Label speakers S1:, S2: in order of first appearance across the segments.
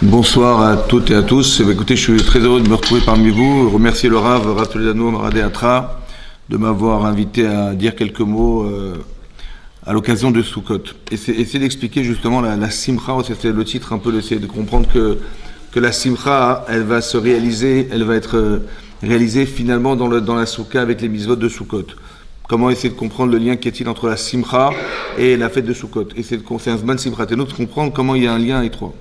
S1: Bonsoir à toutes et à tous. Écoutez, je suis très heureux de me retrouver parmi vous. Remercier le Rav Toledano Maradé Atra de m'avoir invité à dire quelques mots à l'occasion de Sukkot. Essayer d'expliquer justement la simcha, c'était le titre un peu, d'essayer de comprendre que la simcha, elle va se réaliser, elle va être réalisée finalement dans la soukha avec les mitzvot de Sukkot. Comment essayer de comprendre le lien qu'il y a entre la simcha et la fête de Sukkot. Essayer de c'est un zman simcha, et de comprendre comment il y a un lien étroit.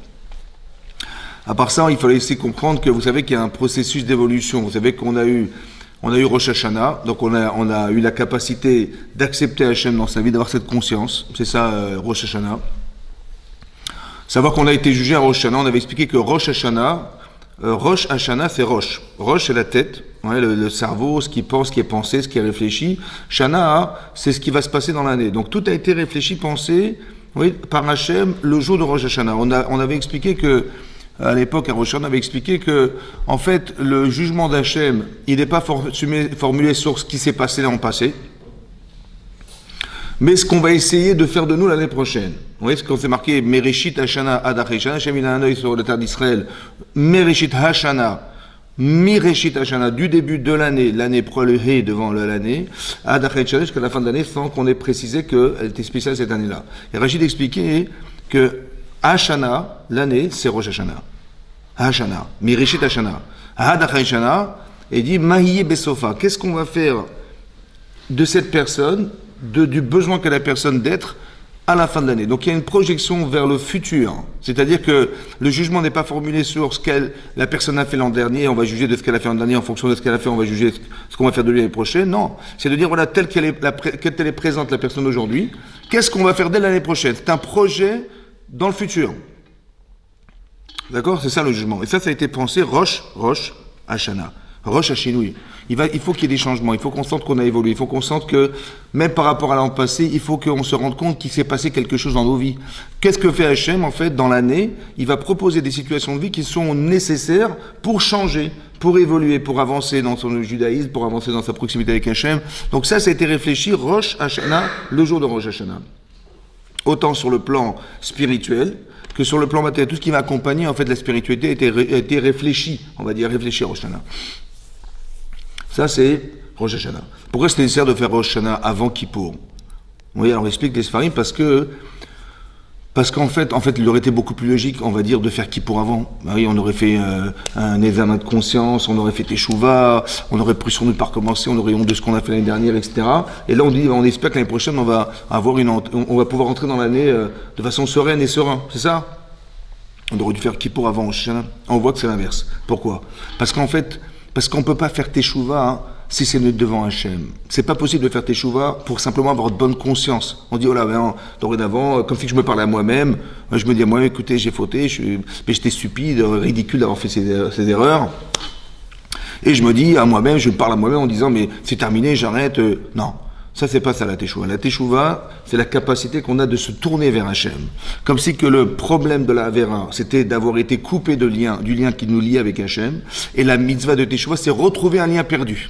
S1: À part ça, il fallait essayer de comprendre que vous savez qu'il y a un processus d'évolution. Vous savez qu'on a eu Rosh Hashanah, donc on a eu la capacité d'accepter Hachem dans sa vie, d'avoir cette conscience. C'est ça, Rosh Hashanah. Savoir qu'on a été jugé à Rosh Hashanah, on avait expliqué que Rosh Hashanah, c'est Rosh. Rosh, c'est la tête, le cerveau, ce qui pense, ce qui est pensé, ce qui est réfléchi. Shana, c'est ce qui va se passer dans l'année. Donc tout a été réfléchi, pensé, par Hachem le jour de Rosh Hashanah. On avait expliqué que à l'époque, à Rosh Hashanah, on avait expliqué que, en fait, le jugement d'Hachem, il n'est pas formulé sur ce qui s'est passé l'an passé, mais ce qu'on va essayer de faire de nous l'année prochaine. Vous voyez ce qu'on s'est marqué, Mereshit Hashana Ad Hashana, Hachem il a un œil sur le terre d'Israël, Mereshit Hashana, Mireshit Hashana, du début de l'année préluée devant l'année, Ad Hashana jusqu'à la fin de l'année, sans qu'on ait précisé qu'elle était spéciale cette année-là. Et Rachid expliquait que Hashana, l'année, c'est Rosh Hashanah. Hashana, Mireshit Hashana. Had Hashana, et dit Mahiye Besofa. Qu'est-ce qu'on va faire de cette personne, du besoin qu'a la personne d'être à la fin de l'année? Donc il y a une projection vers le futur. C'est-à-dire que le jugement n'est pas formulé sur ce que la personne a fait l'an dernier, on va juger de ce qu'elle a fait l'an dernier, en fonction de ce qu'elle a fait, on va juger ce qu'on va faire de lui l'année prochaine. Non, c'est de dire, voilà, telle qu'elle est présente, la personne aujourd'hui, qu'est-ce qu'on va faire d'elle l'année prochaine? C'est un projet dans le futur. D'accord? C'est ça le jugement. Et ça a été pensé Rosh Hashanah. Rosh Hashinui. Il faut qu'il y ait des changements. Il faut qu'on sente qu'on a évolué. Il faut qu'on sente que, même par rapport à l'an passé, il faut qu'on se rende compte qu'il s'est passé quelque chose dans nos vies. Qu'est-ce que fait Hachem, en fait, dans l'année? Il va proposer des situations de vie qui sont nécessaires pour changer, pour évoluer, pour avancer dans son judaïsme, pour avancer dans sa proximité avec Hachem. Donc ça a été réfléchi Rosh Hashanah, le jour de Rosh Hashanah. Autant sur le plan spirituel que sur le plan matériel. Tout ce qui va accompagner en fait la spiritualité a été réfléchi, on va dire réfléchi à Rosh Hashanah. Ça c'est Rosh Hashanah. Pourquoi c'est nécessaire de faire Rosh Hashanah avant Kippour? Oui, alors on explique les Sfarim parce qu'en fait, il aurait été beaucoup plus logique, on va dire, de faire Kippour avant. Oui, on aurait fait un examen de conscience, on aurait fait Teshuvah, on aurait pris sur nous de pas recommencer, on aurait honte de ce qu'on a fait l'année dernière, etc. Et là, on espère que l'année prochaine, on va pouvoir entrer dans l'année de façon sereine et serein. C'est ça? On aurait dû faire Kippour avant Rosh Hashanah. On voit que c'est l'inverse. Pourquoi? Parce qu'on peut pas faire Teshuvah si c'est devant Hachem. C'est pas possible de faire Teshuvah pour simplement avoir de bonne conscience. On dit, oh là, ben, dorénavant, comme si je me parlais à moi-même, je me dis à moi-même, écoutez, j'ai fauté, mais j'étais stupide, ridicule d'avoir fait ces erreurs. Et je me dis à moi-même, je me parle à moi-même en disant, mais c'est terminé, j'arrête. Non. Ça, c'est pas ça la Teshuvah. La Teshuvah, c'est la capacité qu'on a de se tourner vers Hachem. Comme si que le problème de la Avera, c'était d'avoir été coupé du lien qui nous lie avec Hachem. Et la mitzvah de Teshuvah, c'est retrouver un lien perdu.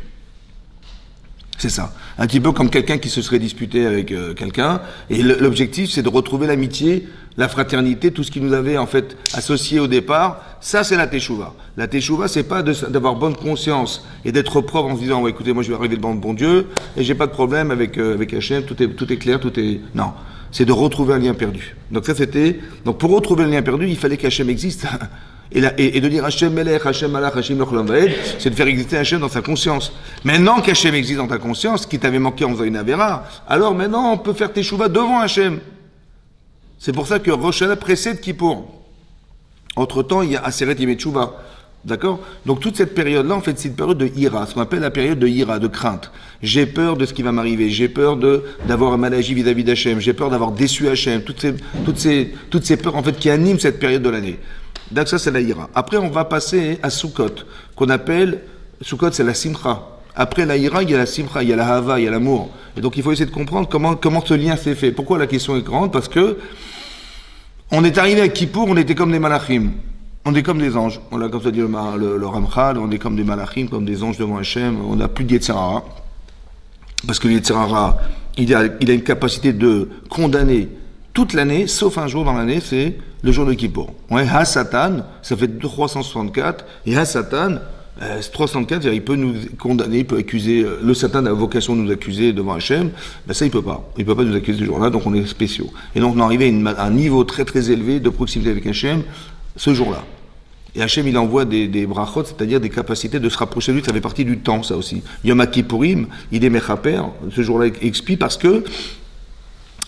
S1: C'est ça. Un petit peu comme quelqu'un qui se serait disputé avec quelqu'un. Et l'objectif, c'est de retrouver l'amitié, la fraternité, tout ce qui nous avait en fait associé au départ. Ça, c'est la Teshuvah. La Teshuvah, c'est pas d'avoir bonne conscience et d'être propre en se disant, ouais, écoutez, moi je vais arriver devant le bon Dieu et j'ai pas de problème avec Hachem, tout est clair, Non. C'est de retrouver un lien perdu. Donc donc pour retrouver le lien perdu, il fallait qu'Hachem existe. Et de dire Hachem Melech, Hachem Malach, Hachem Loch Vaed, c'est de faire exister Hachem dans sa conscience. Maintenant qu'Hachem existe dans ta conscience, ce qui t'avait manqué en faisant une Avera, alors maintenant on peut faire Teshuvah devant Hachem. C'est pour ça que Rosh Hashanah précède Kippour. Entre-temps, il y a Aseret Yemei Teshuvah. D'accord? Donc toute cette période-là, en fait, c'est une période de ira, ce qu'on appelle la période de ira, de crainte. J'ai peur de ce qui va m'arriver, j'ai peur d'avoir un mal agi vis-à-vis d'Hachem, j'ai peur d'avoir déçu Hachem, toutes ces peurs, en fait, qui animent cette période de l'année. Donc ça, c'est la ira. Après, on va passer à Sukkot, qu'on appelle, Sukkot, c'est la simcha. Après la ira, il y a la simcha, il y a la hava, il y a l'amour. Et donc, il faut essayer de comprendre comment ce lien s'est fait. Pourquoi la question est grande? Parce que on est arrivé à Kippour, on était comme des malachim. On est comme des anges. On a comme ça dit le Ramchal, on est comme des malachim, comme des anges devant Hachem. On n'a plus de Yetzer Hara. Parce que le Yetzer Hara, il a une capacité de condamner toute l'année, sauf un jour dans l'année, c'est le jour de Kippour. Ouais, Ha-Satan, ça fait 364, et Ha-Satan, 364, il peut nous condamner, il peut accuser, le Satan a vocation de nous accuser devant Hachem, ben ça il peut pas nous accuser ce jour-là, donc on est spéciaux. Et donc on est arrivé à un niveau très très élevé de proximité avec Hachem, ce jour-là. Et Hachem, il envoie des brachot, c'est-à-dire des capacités de se rapprocher de lui, ça fait partie du temps, ça aussi. Yom Kippourim, il est Mechaper, ce jour-là expie parce que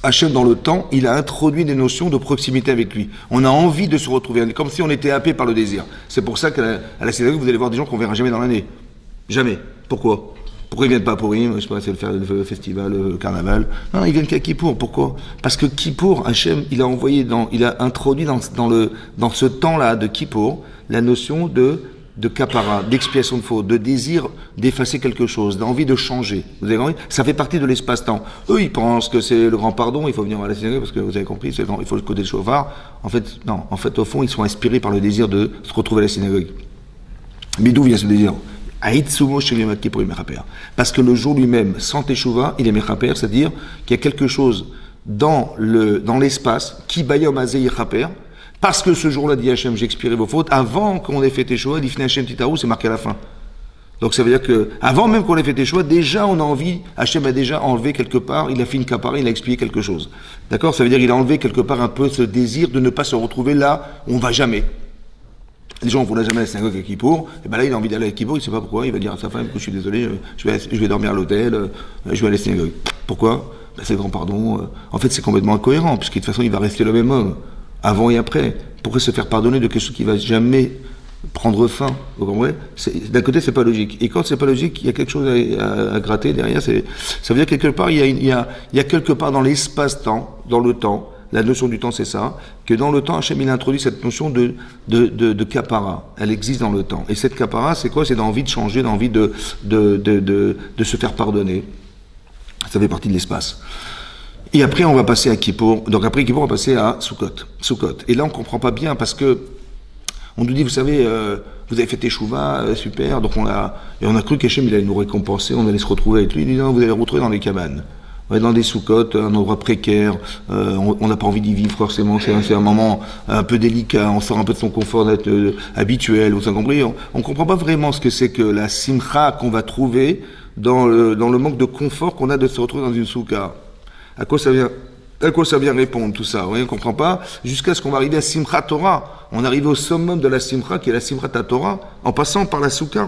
S1: Hachem, dans le temps, il a introduit des notions de proximité avec lui. On a envie de se retrouver, comme si on était happé par le désir. C'est pour ça qu'à la synagogue, vous allez voir des gens qu'on verra jamais dans l'année. Jamais. Pourquoi? Pourquoi ils viennent pas à Purim? Je sais pas, c'est le festival, le carnaval. Non, ils viennent qu'à Kippour. Pourquoi? Parce que Kippour, Hachem, il a introduit dans ce temps-là de Kippour, la notion de kapara, d'expiation de faute, de désir d'effacer quelque chose, d'envie de changer. Vous avez compris? Ça fait partie de l'espace-temps. Eux, ils pensent que c'est le grand pardon, il faut venir à la synagogue parce que vous avez compris, il faut le côté de chauffard. En fait, non. En fait, au fond, ils sont inspirés par le désir de se retrouver à la synagogue. Mais d'où vient ce désir? Parce que le jour lui-même, sans teshuva, il est mechaper, c'est-à-dire qu'il y a quelque chose dans l'espace qui bayom azé yichaper. Parce que ce jour-là, dit Hachem, j'ai expiré vos fautes, avant qu'on ait fait Teshuva, dit Fnei Hachem Titaou, c'est marqué à la fin. Donc ça veut dire que, avant même qu'on ait fait Teshuva, déjà on a envie, Hachem a déjà enlevé quelque part, il a fait une kapara, il a expié quelque chose. D'accord? Ça veut dire qu'il a enlevé quelque part un peu ce désir de ne pas se retrouver là où on va jamais. Les gens vont là jamais à la synagogue à Kippour, et ben là il a envie d'aller à Kippour, il sait pas pourquoi, il va dire à sa femme, je suis désolé, je vais dormir à l'hôtel, je vais aller à la synagogue. Pourquoi? Ben, c'est le grand pardon. En fait c'est complètement incohérent, puisque de toute façon il va rester le même homme. Avant et après. Pourquoi se faire pardonner de quelque chose qui va jamais prendre fin? Vous comprenez? D'un côté, c'est pas logique. Et quand c'est pas logique, il y a quelque chose à gratter derrière. Ça veut dire quelque part, il y a quelque part dans l'espace-temps, dans le temps, la notion du temps, c'est ça, que dans le temps, Hachem, il a introduit cette notion de kapara. Elle existe dans le temps. Et cette kapara, c'est quoi? C'est d'envie de changer, d'envie de se faire pardonner. Ça fait partie de l'espace. Et après, on va passer à Kippour. Donc après Kippour, on va passer à Sukkot. Et là, on comprend pas bien parce que on nous dit, vous savez, vous avez fait Teshuva, super. Donc on a cru qu'Hachem, il allait nous récompenser, on allait se retrouver avec lui. Il dit non, vous allez retrouver dans des cabanes, dans des Sukkot, un endroit précaire. On n'a pas envie d'y vivre forcément. C'est un moment un peu délicat. On sort un peu de son confort habituel. Vous avez compris? On comprend pas vraiment ce que c'est que la simcha qu'on va trouver dans le manque de confort qu'on a de se retrouver dans une soukha. À quoi ça vient répondre tout ça? Oui, on ne comprend pas. Jusqu'à ce qu'on va arriver à Simchat Torah. On arrive au summum de la Simcha, qui est la Simchat Torah, en passant par la Soukha,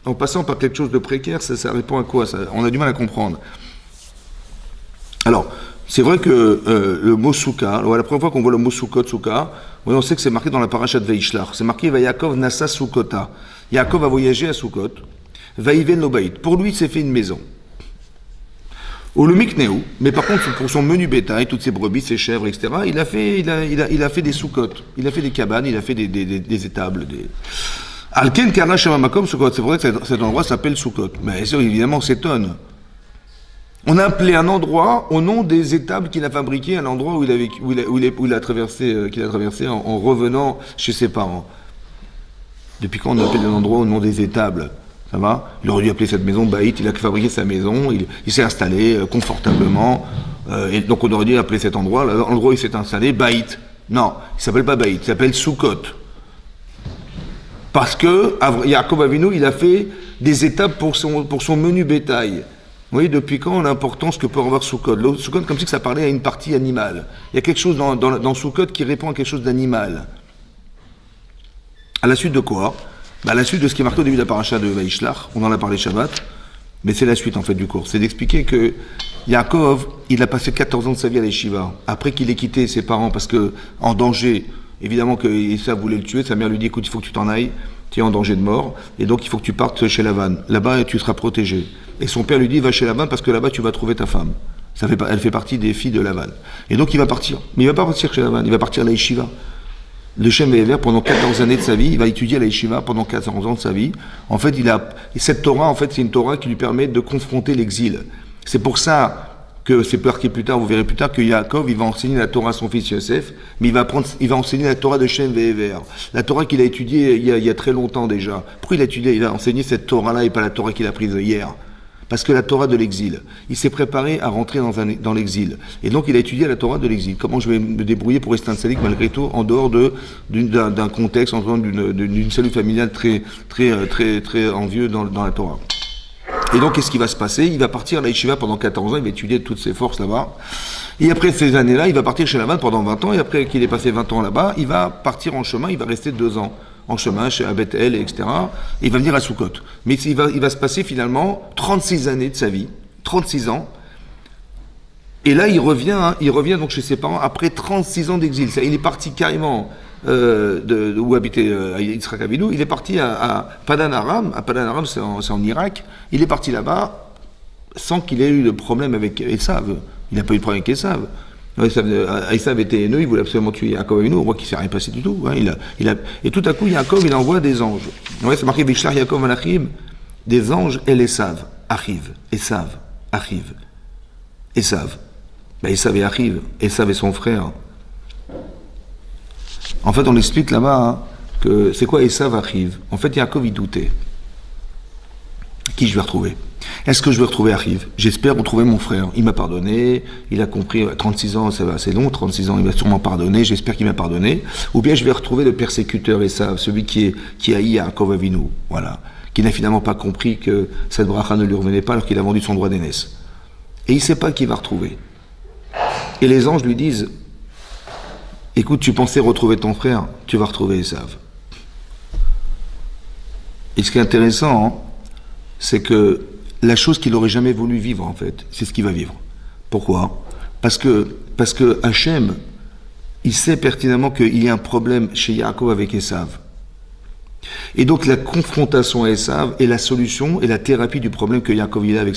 S1: en passant par quelque chose de précaire. Ça répond à quoi? On a du mal à comprendre. Alors, c'est vrai que le mot Soukha, la première fois qu'on voit le mot Soukha, on sait que c'est marqué dans la paracha de Veishlach. C'est marqué Vayakov Nasa Soukota. Yaakov a voyagé à Soukot. Vaïven Lobaït. Pour lui, il s'est fait une maison. Ou le Mikneu, mais par contre, pour son menu bétail, toutes ses brebis, ses chèvres, etc., il a fait des soukottes, il a fait des cabanes, il a fait des étables, Alken Kana Shamamakom Soukot. C'est pour ça que cet endroit s'appelle Soukot. Mais évidemment, on s'étonne. On a appelé un endroit au nom des étables qu'il a fabriquées, un endroit où il a traversé en revenant chez ses parents. Depuis quand on appelle un endroit au nom des étables? Ça va? Il aurait dû appeler cette maison Baït, il a fabriqué sa maison, il s'est installé confortablement, et donc on aurait dû appeler cet endroit, l'endroit où il s'est installé, Baït. Non, il s'appelle pas Baït, il s'appelle Soukot. Parce que Yaakov Avinu, il a fait des étapes pour son menu bétail. Vous voyez, depuis quand l'importance que peut avoir Soukot? Le Soukot, comme si ça parlait à une partie animale. Il y a quelque chose dans Soukot qui répond à quelque chose d'animal. À la suite de quoi? À la suite de ce qui est marqué au début de la paracha de Vaishlach, on en a parlé Shabbat, mais c'est la suite en fait du cours. C'est d'expliquer que Yaakov, il a passé 14 ans de sa vie à l'Yeshiva. Après qu'il ait quitté ses parents parce que, en danger, évidemment que Esav voulait le tuer, sa mère lui dit, écoute, il faut que tu t'en ailles, tu es en danger de mort, et donc il faut que tu partes chez Lavan. Là-bas, tu seras protégé. Et son père lui dit, va chez Lavan parce que là-bas, tu vas trouver ta femme. Elle fait partie des filles de Lavan. Et donc il va partir. Mais il va pas partir chez Lavan, il va partir à la Yeshiva. Le Shem Ve'ever, pendant 14 années de sa vie, il va étudier à la Yeshiva pendant 14 ans de sa vie. En fait, cette Torah, en fait, c'est une Torah qui lui permet de confronter l'exil. C'est pour ça que c'est marqué plus tard, vous verrez plus tard, que Yaakov, il va enseigner la Torah à son fils Yosef, mais il va enseigner la Torah de Shem Ve'ever. La Torah qu'il a étudiée il y a très longtemps déjà. Pourquoi il a enseigné cette Torah-là et pas la Torah qu'il a prise hier? Parce que la Torah de l'exil, il s'est préparé à rentrer dans l'exil. Et donc il a étudié la Torah de l'exil. Comment je vais me débrouiller pour rester un tzaddik malgré tout, en dehors d'un contexte, en dehors d'une cellule familiale très envieux dans la Torah. Et donc qu'est-ce qui va se passer? Il va partir à la yeshiva pendant 14 ans, il va étudier toutes ses forces là-bas. Et après ces années-là, il va partir chez Lavan pendant 20 ans. Et après qu'il ait passé 20 ans là-bas, il va partir en chemin, il va rester 2 ans en chemin, à Bethel, etc. Et il va venir à Sukkot. Mais il va se passer finalement 36 années de sa vie, 36 ans. Et là, il revient donc chez ses parents après 36 ans d'exil. Il est parti carrément où habitait Yitzhak Avinu. Il est parti à Padan Aram. À Padan Aram, c'est en Irak. Il est parti là-bas sans qu'il ait eu de problème avec Esav. Il n'a pas eu de problème avec Esav. Esav était haineux, il voulait absolument tuer Yaakov Avinu, on voit qu'il ne s'est rien passé du tout. Hein. Et tout à coup, Yaakov, il envoie des anges. Ouais, c'est marqué Vishlach Yaakov Malachim, des anges, et Esav arrive. Esav arrive. Esav. Ben, Esav et arrive. Esav est son frère. En fait, on explique là-bas hein, que c'est quoi Esav arrive. En fait, Yaakov, il doutait. Qui je vais retrouver? Est-ce que je vais retrouver Arrive? J'espère retrouver mon frère. Il m'a pardonné, il a compris, 36 ans, ça va assez long, 36 ans, il m'a sûrement pardonné, j'espère qu'il m'a pardonné. Ou bien je vais retrouver le persécuteur Esav, celui qui haït Yaakov Avinu, voilà, qui n'a finalement pas compris que cette bracha ne lui revenait pas alors qu'il a vendu son droit d'aînesse. Et il ne sait pas qui va retrouver. Et les anges lui disent, écoute, tu pensais retrouver ton frère, tu vas retrouver Esav. Et ce qui est intéressant, hein, c'est que la chose qu'il n'aurait jamais voulu vivre, en fait, c'est ce qu'il va vivre. Pourquoi? Parce que Hachem, il sait pertinemment qu'il y a un problème chez Yaakov avec Esav. Et donc la confrontation à Esav est la solution et la thérapie du problème que Yaakov il a avec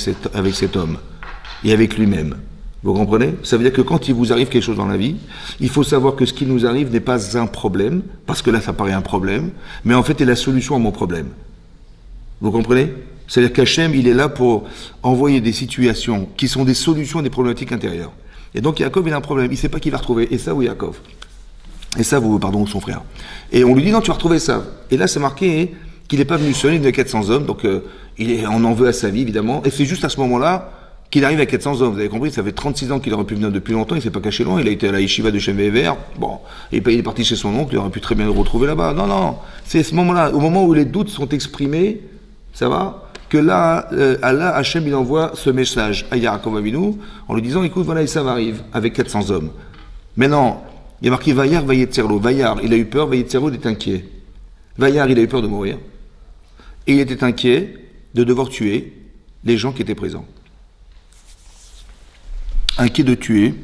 S1: cet homme et avec lui-même. Vous comprenez? Ça veut dire que quand il vous arrive quelque chose dans la vie, il faut savoir que ce qui nous arrive n'est pas un problème, parce que là ça paraît un problème, mais en fait est la solution à mon problème. Vous comprenez? C'est-à-dire qu'Hachem, il est là pour envoyer des situations qui sont des solutions à des problématiques intérieures. Et donc Yaakov, il a un problème, il ne sait pas qui va retrouver, Esav ou Yaakov. Esav ou, pardon, son frère. Et on lui dit, non, tu vas retrouver Esav. Et là, c'est marqué qu'il n'est pas venu seul, il venait 400 hommes, donc on en veut à sa vie, évidemment. Et c'est juste à ce moment-là qu'il arrive à 400 hommes. Vous avez compris, ça fait 36 ans qu'il aurait pu venir depuis longtemps, il ne s'est pas caché loin, il a été à la yeshiva de Shem Ve'ever, bon, et puis il est parti chez son oncle, il aurait pu très bien le retrouver là-bas. Non, c'est à ce moment-là, au moment où les doutes sont exprimés, ça va, que là, Allah, Hachem, il envoie ce message à Yaakov Avinu, en lui disant, écoute, voilà, Esav arrive, avec 400 hommes. Maintenant, il y a marqué Vayar, Vayetzerlo. Vayar, il a eu peur, Vayetzerlo, il est inquiet. Vayar, il a eu peur de mourir. Et il était inquiet de devoir tuer les gens qui étaient présents. Inquiet de tuer.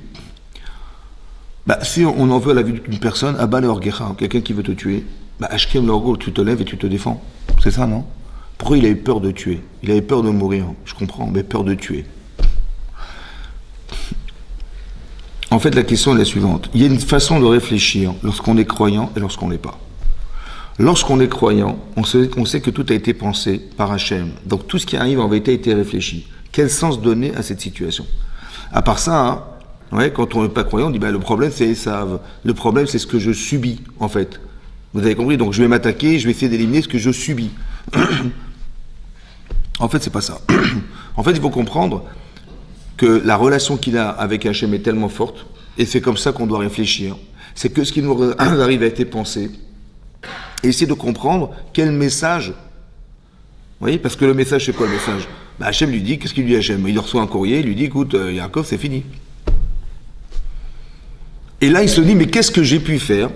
S1: Bah, si on en veut à la vie d'une personne, Abba le Orgecha, quelqu'un qui veut te tuer, bah, Ashkem l'orgo, tu te lèves et tu te défends. C'est ça, non? Pourquoi il a eu peur de tuer? Il avait peur de mourir, je comprends, mais peur de tuer. En fait, la question est la suivante. Il y a une façon de réfléchir lorsqu'on est croyant et lorsqu'on ne l'est pas. Lorsqu'on est croyant, on sait que tout a été pensé par Hachem. Donc tout ce qui arrive en vérité a été réfléchi. Quel sens donner à cette situation? À part ça, hein, ouais, quand on n'est pas croyant, on dit le problème c'est Esav. Le problème c'est ce que je subis, en fait. Vous avez compris? Donc je vais m'attaquer, je vais essayer d'éliminer ce que je subis. En fait, c'est pas ça. En fait, il faut comprendre que la relation qu'il a avec Hachem est tellement forte, et c'est comme ça qu'on doit réfléchir, c'est que ce qui nous arrive a été pensé, et essayer de comprendre quel message, vous voyez, parce que le message, c'est quoi le message? Hachem lui dit, qu'est-ce qu'il lui dit Hachem? Il reçoit un courrier, il lui dit, écoute, Yaakov, c'est fini. Et là, il se dit, mais qu'est-ce que j'ai pu faire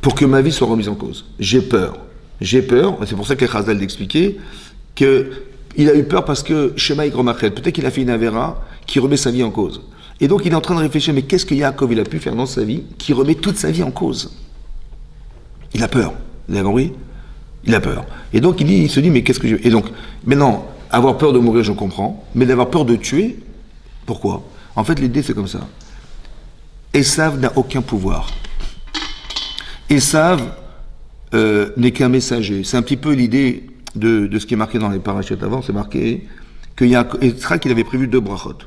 S1: pour que ma vie soit remise en cause? J'ai peur. J'ai peur, c'est pour ça que Chazal d'expliquer, qu'il a eu peur parce que Shema Yigromachet, peut-être qu'il a fait une avéra qui remet sa vie en cause. Et donc il est en train de réfléchir, mais qu'est-ce que Yaakov il a pu faire dans sa vie qui remet toute sa vie en cause? Il a peur, vous avez compris? Il a peur. Et donc il se dit, mais qu'est-ce que je... Et donc, maintenant, avoir peur de mourir, je comprends, mais d'avoir peur de tuer, pourquoi? En fait, l'idée c'est comme ça. Esav n'a aucun pouvoir. Esav n'est qu'un messager. C'est un petit peu l'idée de ce qui est marqué dans les parachutes avant, c'est marqué qu'il y a Yitzhak, il avait prévu deux brachot.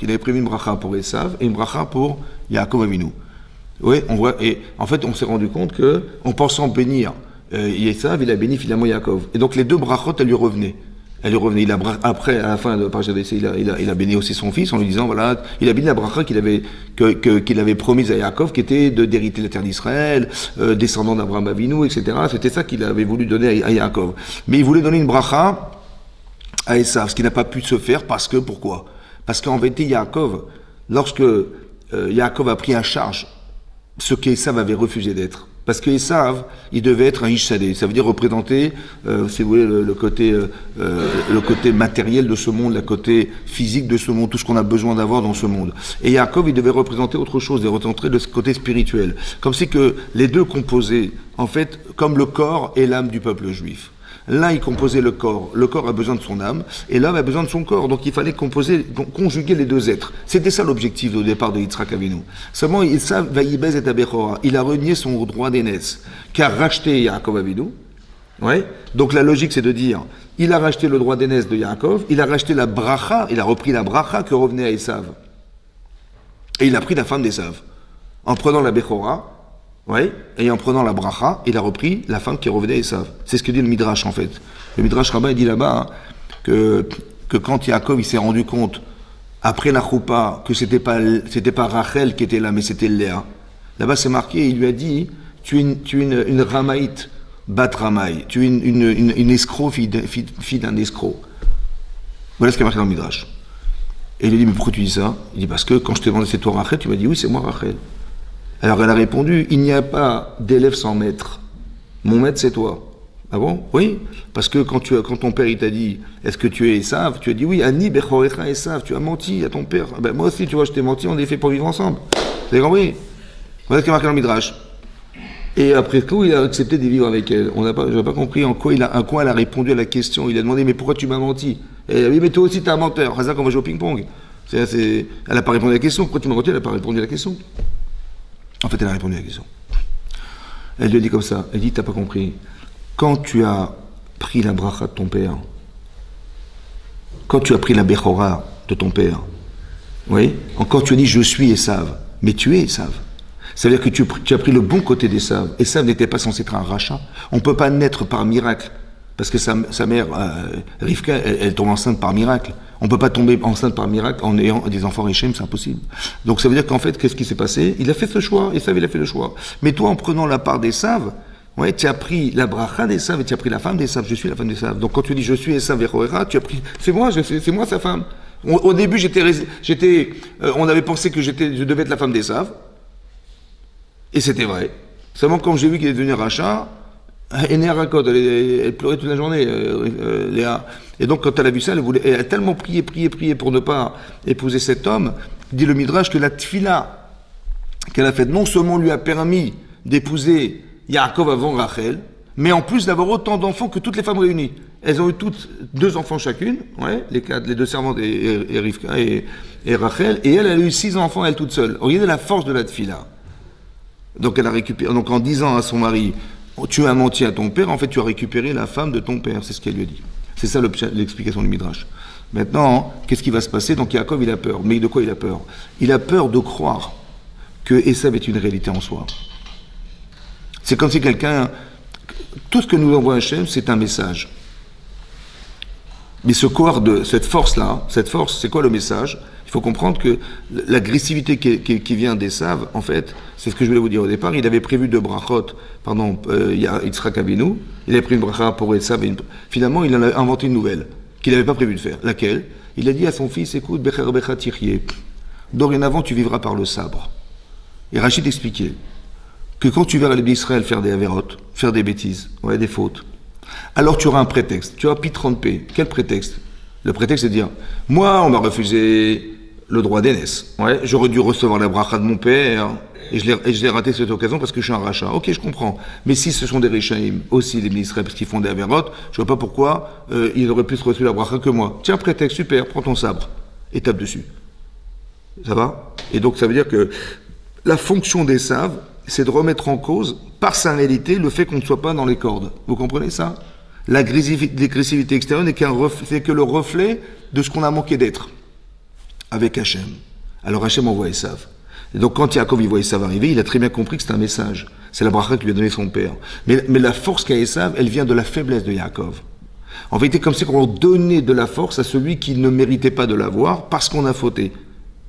S1: Il avait prévu une bracha pour Esav et une bracha pour Yaakov Avinu. Oui, on voit, et en fait, on s'est rendu compte en pensant bénir Esav, il a béni finalement Yaakov. Et donc les deux brachot, elles lui revenaient. Elle lui revenait, après, à la fin de Parashat Vaïsé, il a béni aussi son fils en lui disant, voilà, il a béni la bracha qu'il avait promise à Yaakov, qui était d'hériter la terre d'Israël, descendant d'Abraham Avinu, etc. C'était ça qu'il avait voulu donner à Yaakov. Mais il voulait donner une bracha à Esav, ce qui n'a pas pu se faire pourquoi? Parce qu'en vérité, Yaakov, lorsque Yaakov a pris à charge ce qu'Esav avait refusé d'être, parce que Esav, il devait être un Ishadé, ça veut dire représenter, si vous voulez, le côté matériel de ce monde, le côté physique de ce monde, tout ce qu'on a besoin d'avoir dans ce monde. Et Yaakov, il devait représenter autre chose, il devait représenter le côté spirituel. Comme si que les deux composaient, en fait, comme le corps et l'âme du peuple juif. L'un, il composait le corps a besoin de son âme, et l'âme a besoin de son corps, donc il fallait conjuguer les deux êtres. C'était ça l'objectif au départ de Yitzhak Avinu. Seulement, il a renié son droit d'aînesse, qu'a racheté Yaakov Avinu. Ouais. Donc la logique, c'est de dire, il a racheté le droit d'aînesse de Yaakov, il a racheté la bracha, il a repris la bracha que revenait à Esav. Et il a pris la femme d'Esav. En prenant la Bechora, oui, et en prenant la bracha, il a repris la femme qui revenait à Esav. C'est ce que dit le Midrash en fait. Le Midrash Rabbin dit là-bas que quand Yaakov il s'est rendu compte, après la choupa, que c'était pas Rachel qui était là, mais c'était Léa. Là-bas c'est marqué, il lui a dit, tu es une ramaïte, bat ramaï, tu es une escroc, fille d'un escroc. Voilà ce qui est marqué dans le Midrash. Et il lui dit, mais pourquoi tu dis ça? Il dit, parce que quand je t'ai demandé c'est toi Rachel, tu m'as dit, oui c'est moi Rachel. Alors elle a répondu, il n'y a pas d'élève sans maître. Mon maître c'est toi. Ah bon? Oui. Parce que quand ton père il t'a dit, est-ce que tu es Esav? Tu as dit oui, Ani bechorecha Esav, tu as menti à ton père. Ben, moi aussi, tu vois, je t'ai menti, on est fait pour vivre ensemble. Vous avez compris? Voilà ce qui est marqué dans le Midrash. Et après tout, il a accepté de vivre avec elle. Je n'ai pas compris en quoi elle a répondu à la question. Il a demandé, mais pourquoi tu m'as menti? Et elle a dit, mais toi aussi t'es un menteur. C'est ça qu'on va jouer au ping-pong. Elle n'a pas répondu à la question. Pourquoi tu m'as menti? Elle n'a pas répondu à la question. En fait, elle a répondu à la question. Elle lui a dit comme ça, elle dit, t'as pas compris. Quand tu as pris la bracha de ton père, quand tu as pris la bechora de ton père, oui, quand tu as dit, je suis Esav, mais tu es Esav. Ça veut dire que tu as pris le bon côté d'Esav. Esav n'était pas censé être un rachat. On ne peut pas naître par miracle. Parce que sa mère, Rivka, elle tombe enceinte par miracle. On ne peut pas tomber enceinte par miracle en ayant des enfants Réchem, c'est impossible. Donc ça veut dire qu'en fait, qu'est-ce qui s'est passé? Il a fait ce choix, Esav, il a fait le choix. Mais toi, en prenant la part d'Esav, ouais, tu as pris la bracha d'Esav et tu as pris la femme d'Esav. Je suis la femme d'Esav. Donc quand tu dis je suis Esav et Roera, tu as pris, c'est moi sa femme. Au début, on avait pensé que je devais être la femme d'Esav. Et c'était vrai. Seulement quand j'ai vu qu'il est devenu rachat, elle pleurait toute la journée, Léa. Et donc, quand elle a vu ça, elle a tellement prié pour ne pas épouser cet homme, dit le Midrash, que la tfila qu'elle a faite, non seulement lui a permis d'épouser Yaakov avant Rachel, mais en plus d'avoir autant d'enfants que toutes les femmes réunies. Elles ont eu toutes 2 enfants chacune, ouais, les 2 servantes et Rivka et Rachel, et elle a eu 6 enfants, elle toute seule. Regardez la force de la tfila. Donc, elle a récupéré, donc en disant à son mari, tu as menti à ton père, en fait tu as récupéré la femme de ton père, c'est ce qu'elle lui a dit. C'est ça l'explication du Midrash. Maintenant, qu'est-ce qui va se passer? Donc Yaakov, il a peur. Mais de quoi il a peur? Il a peur de croire que Esav est une réalité en soi. C'est comme si tout ce que nous envoie Hachem, c'est un message. Mais cette force, c'est quoi le message? Il faut comprendre que l'agressivité qui vient d'Esav, en fait, c'est ce que je voulais vous dire au départ, il avait prévu 2 brachot, Yitzhak Avinu, il avait pris une bracha pour Esav, finalement il en a inventé une nouvelle, qu'il n'avait pas prévu de faire. Laquelle? Il a dit à son fils, écoute, Becher Becha Tirye, dorénavant tu vivras par le sabre. Et Rachid expliquait que quand tu verras les d'Israël faire des avérotes, faire des bêtises, ouais, des fautes, alors tu auras un prétexte, tu auras Pitron P. Quel prétexte? Le prétexte c'est de dire, moi on m'a refusé le droit d'aînesse. Ouais, j'aurais dû recevoir la bracha de mon père, et je l'ai raté cette occasion parce que je suis un rachat. Ok, je comprends. Mais si ce sont des Réchaïm, aussi les ministres, parce qu'ils font des avérotes, je vois pas pourquoi ils auraient plus reçu la bracha que moi. Tiens, prétexte, super, prends ton sabre et tape dessus. Ça va? Et donc ça veut dire que la fonction des saves, c'est de remettre en cause, par sa réalité, le fait qu'on ne soit pas dans les cordes. Vous comprenez ça? L'agressivité extérieure n'est que le reflet de ce qu'on a manqué d'être avec Hachem. Alors Hachem envoie Esav. Et donc quand Yaakov voit Esav arriver, il a très bien compris que c'est un message. C'est la bracha que lui a donné son père. Mais la force qu'a Esav, elle vient de la faiblesse de Yaakov. En vérité, comme si on donnait de la force à celui qui ne méritait pas de l'avoir parce qu'on a fauté.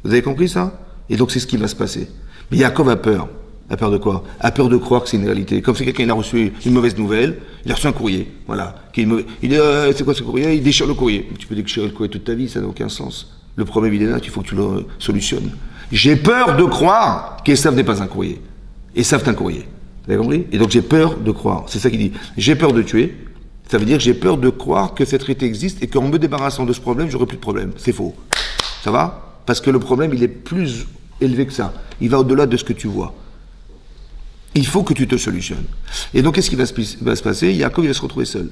S1: Vous avez compris ça? Et donc c'est ce qui va se passer. Mais Yaakov a peur. A peur de quoi? A peur de croire que c'est une réalité. Comme si quelqu'un il a reçu une mauvaise nouvelle, il a reçu un courrier, voilà. Il dit, c'est quoi ce courrier? Il déchire le courrier. Tu peux déchirer le courrier toute ta vie, ça n'a aucun sens. Le problème il est là, il faut que tu le solutionnes. J'ai peur de croire qu'Esav n'est pas un courrier. Esav est un courrier. Vous avez compris? Et donc j'ai peur de croire. C'est ça qu'il dit. J'ai peur de tuer. Ça veut dire que j'ai peur de croire que cette réalité existe et qu'en me débarrassant de ce problème, j'aurai plus de problème. C'est faux. Ça va? Parce que le problème, il est plus élevé que ça. Il va au-delà de ce que tu vois. Il faut que tu te solutionnes. Et donc, qu'est-ce qui va se passer? Yaakov, il va se retrouver seul.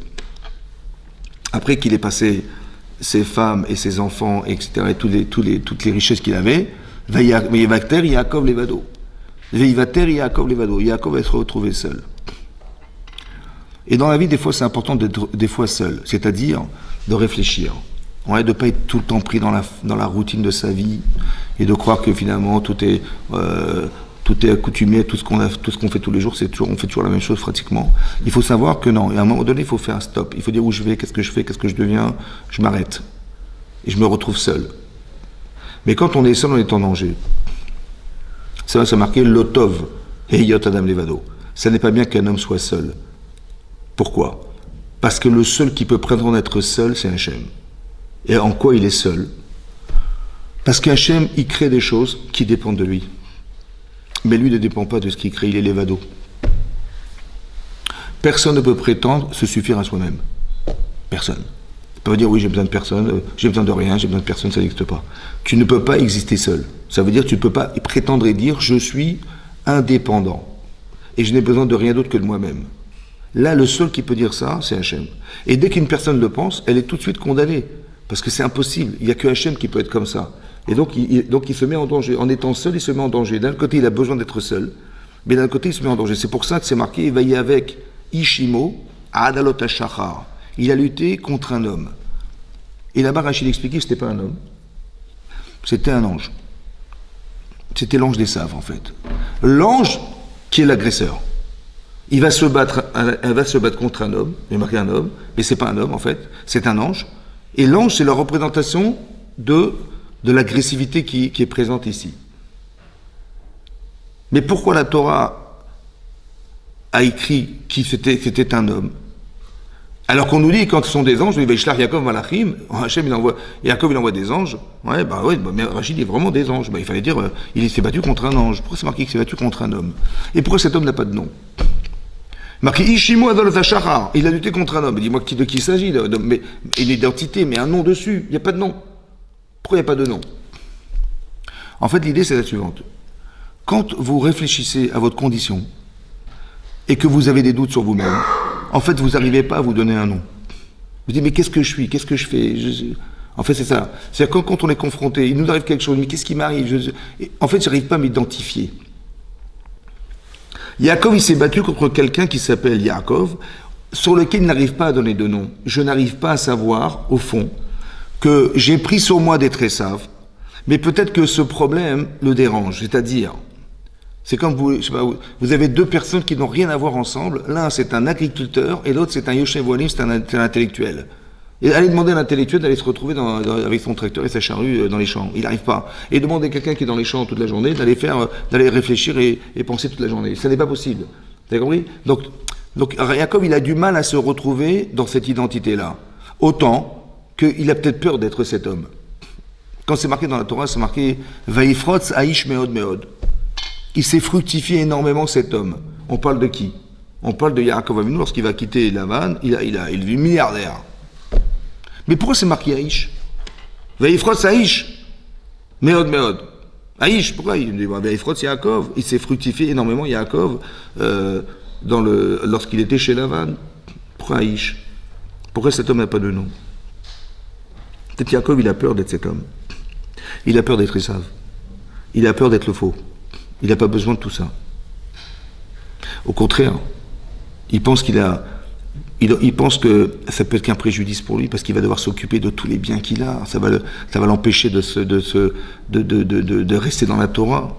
S1: Après qu'il ait passé ses femmes et ses enfants, etc., et toutes les richesses qu'il avait, Vayivater Yaakov levado. Vayivater Yaakov levado. Yaakov va se retrouver seul. Et dans la vie, des fois, c'est important d'être des fois seul, c'est-à-dire de réfléchir, ouais, de ne pas être tout le temps pris dans la routine de sa vie et de croire que finalement tout est accoutumé, tout ce qu'on fait tous les jours, on fait toujours la même chose pratiquement. Il faut savoir que non, et à un moment donné, il faut faire un stop. Il faut dire où je vais, qu'est-ce que je fais, qu'est-ce que je deviens, je m'arrête. Et je me retrouve seul. Mais quand on est seul, on est en danger. Ça va se marquer Lotov, Heyot Adam Levado. Ça n'est pas bien qu'un homme soit seul. Pourquoi? Parce que le seul qui peut prétendre être seul, c'est Hachem. Et en quoi il est seul? Parce qu'Hachem, il crée des choses qui dépendent de lui. Mais lui ne dépend pas de ce qu'il crée, il est l'évado. Personne ne peut prétendre se suffire à soi-même. Personne. Tu peux dire oui, j'ai besoin de personne, j'ai besoin de rien, j'ai besoin de personne, ça n'existe pas. Tu ne peux pas exister seul. Ça veut dire que tu ne peux pas prétendre et dire je suis indépendant. Et je n'ai besoin de rien d'autre que de moi-même. Là, le seul qui peut dire ça, c'est Hachem. Et dès qu'une personne le pense, elle est tout de suite condamnée. Parce que c'est impossible. Il n'y a que Hachem qui peut être comme ça. Et donc il se met en danger. En étant seul, il se met en danger. D'un côté, il a besoin d'être seul. Mais d'un côté, il se met en danger. C'est pour ça que c'est marqué, il va y avec Ishimo, Adalot HaShachar. Il a lutté contre un homme. Et là-bas, Rachid expliquait que ce n'était pas un homme. C'était un ange. C'était l'ange d'Esav, en fait. L'ange qui est l'agresseur. Elle va se battre contre un homme, il y a marqué un homme, mais c'est pas un homme en fait, c'est un ange. Et l'ange, c'est la représentation de l'agressivité qui est présente ici. Mais pourquoi la Torah a écrit que c'était un homme? Alors qu'on nous dit, quand ce sont des anges, il va Ishlach Yaakov Malachim, Hachem Yaakov il envoie des anges. Ouais, mais Rachid est vraiment des anges. Il fallait dire, il s'est battu contre un ange. Pourquoi c'est marqué qu'il s'est battu contre un homme? Et pourquoi cet homme n'a pas de nom? Marqué Ishimo Adol Zachar, il a lutté contre un homme. Dis-moi de qui il s'agit, mais une identité, mais un nom dessus. Il n'y a pas de nom. Pourquoi il n'y a pas de nom? En fait, l'idée c'est la suivante. Quand vous réfléchissez à votre condition et que vous avez des doutes sur vous-même, en fait, vous n'arrivez pas à vous donner un nom. Vous dites, mais qu'est-ce que je suis? Qu'est-ce que je fais? En fait, c'est ça. C'est-à-dire quand on est confronté, il nous arrive quelque chose, mais qu'est-ce qui m'arrive? En fait, je n'arrive pas à m'identifier. Yaakov, il s'est battu contre quelqu'un qui s'appelle Yaakov, sur lequel il n'arrive pas à donner de nom. Je n'arrive pas à savoir, au fond, que j'ai pris sur moi d'être Esav, mais peut-être que ce problème le dérange. C'est-à-dire, c'est comme vous avez deux personnes qui n'ont rien à voir ensemble. L'un, c'est un agriculteur, et l'autre, c'est un Yoshev-Walim, c'est un intellectuel. Et allez demander à un intellectuel d'aller se retrouver avec son tracteur et sa charrue dans les champs. Il n'arrive pas. Et demander à quelqu'un qui est dans les champs toute la journée d'aller réfléchir et penser toute la journée. Ça n'est pas possible. Vous avez compris? Donc Yaakov, il a du mal à se retrouver dans cette identité-là. Autant qu'il a peut-être peur d'être cet homme. Quand c'est marqué dans la Torah, c'est marqué Vaifrotz Aish Meod Meod. Il s'est fructifié énormément cet homme. On parle de qui? On parle de Yaakov Avinu lorsqu'il va quitter Lavan. Il est milliardaire. Mais pourquoi c'est marqué Aïch? Vaïfrotz Aïch. Meod Meod. Aïch, pourquoi? Il dit, Vaïfrotz Yaakov. Il s'est fructifié énormément, Yaakov, lorsqu'il était chez Lavan. Pourquoi Aïch? Pourquoi cet homme n'a pas de nom? Peut-être Yaakov, il a peur d'être cet homme. Il a peur d'être Esav. Il a peur d'être le faux. Il n'a pas besoin de tout ça. Au contraire, il pense il pense que ça peut être qu'un préjudice pour lui parce qu'il va devoir s'occuper de tous les biens qu'il a. Ça va l'empêcher de rester dans la Torah.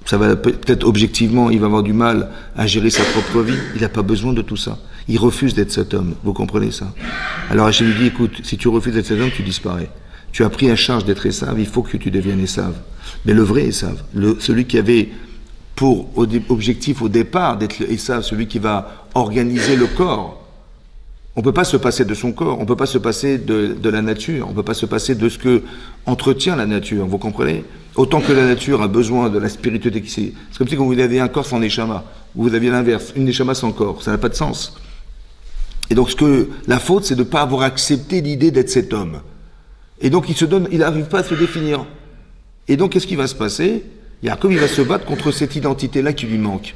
S1: Ça va peut-être objectivement, il va avoir du mal à gérer sa propre vie. Il n'a pas besoin de tout ça. Il refuse d'être cet homme. Vous comprenez ça? Alors Hachem lui dit, écoute, si tu refuses d'être cet homme, tu disparais. Tu as pris à charge d'être Esav, il faut que tu deviennes Esav. Mais le vrai Esav, celui qui avait pour objectif au départ d'être le Esav, celui qui va organiser le corps. On ne peut pas se passer de son corps, on ne peut pas se passer de la nature, on ne peut pas se passer de ce que entretient la nature, vous comprenez? Autant que la nature a besoin de la spiritualité, c'est comme si vous aviez un corps sans neshama, vous aviez l'inverse, une neshama sans corps, ça n'a pas de sens. Et donc la faute, c'est de ne pas avoir accepté l'idée d'être cet homme. Et donc il n'arrive pas à se définir. Et donc qu'est-ce qui va se passer? Yaakov, il va se battre contre cette identité-là qui lui manque.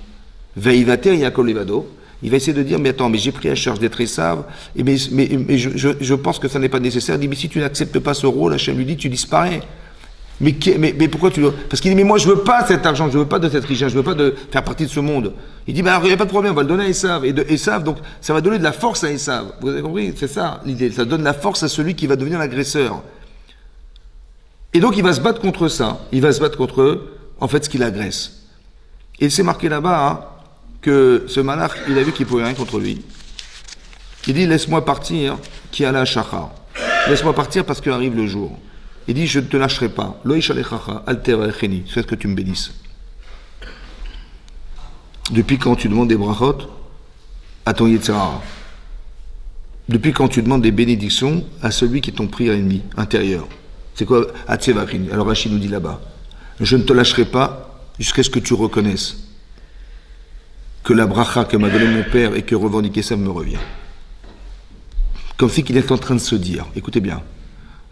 S1: Veivater Yaakov Levado. Il va essayer de dire, mais attends, mais j'ai pris à charge d'être Esav, mais je pense que ça n'est pas nécessaire. Il dit, mais si tu n'acceptes pas ce rôle, Hachem lui dit, tu disparais. Mais pourquoi tu dois... Parce qu'il dit, mais moi je veux pas cet argent, je veux pas de cette richesse, je veux pas de faire partie de ce monde. Il dit, mais alors il n'y a pas de problème, on va le donner à Esav. Et de Esav, donc ça va donner de la force à Esav. Vous avez compris? C'est ça l'idée. Ça donne la force à celui qui va devenir l'agresseur. Et donc il va se battre contre ça. Il va se battre contre, en fait, ce qu'il agresse. Et c'est marqué là-bas, hein, que ce malach, il a vu qu'il ne pouvait rien contre lui. Il dit, laisse-moi partir, qui a la shachar. Laisse-moi partir parce qu'arrive le jour. Il dit, je ne te lâcherai pas. Loïch alechacha, alter echeni. Souhaite que tu me bénisses. Depuis quand tu demandes des brachot à ton Yetzirah? Depuis quand tu demandes des bénédictions à celui qui est ton prière ennemi intérieur? C'est quoi? Atzevachini. Alors Rachid nous dit là-bas, je ne te lâcherai pas jusqu'à ce que tu reconnaisses que la bracha que m'a donné mon père et que revendiquer ça me revient. Comme si qu'il est en train de se dire, écoutez bien,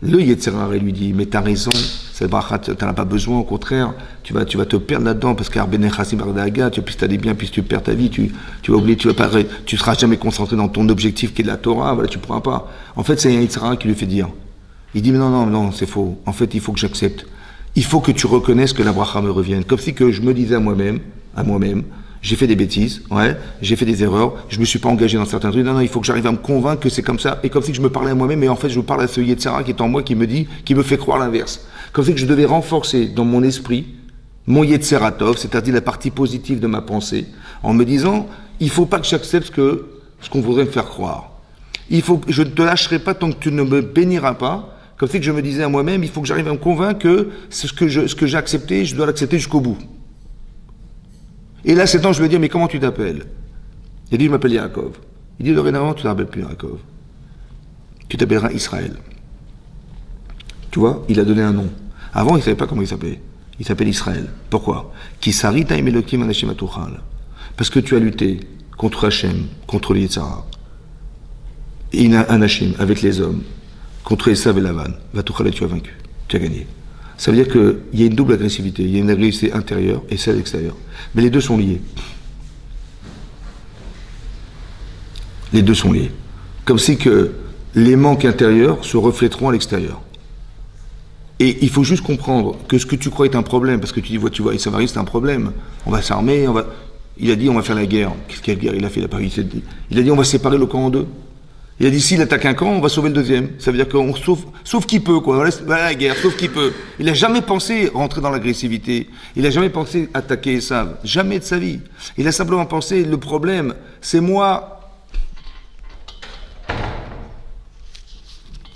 S1: le Yetzirah lui dit, mais t'as raison, cette bracha, t'en as pas besoin, au contraire, tu vas te perdre là-dedans, parce qu'Arbene Chassim Ardaga, plus t'as des biens, plus tu perds ta vie, tu vas oublier, tu seras jamais concentré dans ton objectif qui est la Torah, voilà, tu pourras pas. En fait, c'est un Yetzirah qui lui fait dire. Il dit, mais non, c'est faux. En fait, il faut que j'accepte. Il faut que tu reconnaisses que la bracha me revienne. Comme si que je me disais à moi-même, j'ai fait des bêtises, ouais, j'ai fait des erreurs, je me suis pas engagé dans certains trucs, non, il faut que j'arrive à me convaincre que c'est comme ça, et comme si que je me parlais à moi-même, mais en fait je parle à ce Yetzirah qui est en moi, qui me dit, qui me fait croire l'inverse. Comme si que je devais renforcer dans mon esprit, mon Yetzirah Tov, c'est-à-dire la partie positive de ma pensée, en me disant, il faut pas que j'accepte ce qu'on voudrait me faire croire. Je ne te lâcherai pas tant que tu ne me béniras pas, comme si que je me disais à moi-même, il faut que j'arrive à me convaincre que ce que j'ai accepté, je dois l'accepter jusqu'au bout. Et là, c'est temps, je vais dire, mais comment tu t'appelles? Il dit, je m'appelle Yaakov. Il dit, dorénavant, tu ne t'appelles plus Yaakov. Tu t'appelleras Israël. Tu vois, il a donné un nom. Avant, il ne savait pas comment il s'appelait. Il s'appelle Israël. Pourquoi? Parce que tu as lutté contre Hachem, contre les Yetzirah. Et un Hachem, avec les hommes, contre Esav et Lavan. Vatouchal, tu as vaincu. Tu as gagné. Ça veut dire qu'il y a une double agressivité. Il y a une agressivité intérieure et celle extérieure. Mais les deux sont liés. Les deux sont liés. Comme si que les manques intérieurs se reflèteront à l'extérieur. Et il faut juste comprendre que ce que tu crois est un problème, parce que tu dis, tu vois, ça varie, c'est un problème. On va s'armer, il a dit, on va faire la guerre. Quelle guerre il a fait? Il a dit, on va séparer le camp en deux. Il a dit, s'il attaque un camp, on va sauver le deuxième. Ça veut dire qu'on sauve qui peut, quoi. Voilà la guerre, sauve qui peut. Il n'a jamais pensé rentrer dans l'agressivité. Il n'a jamais pensé attaquer Esav. Jamais de sa vie. Il a simplement pensé, le problème, c'est moi.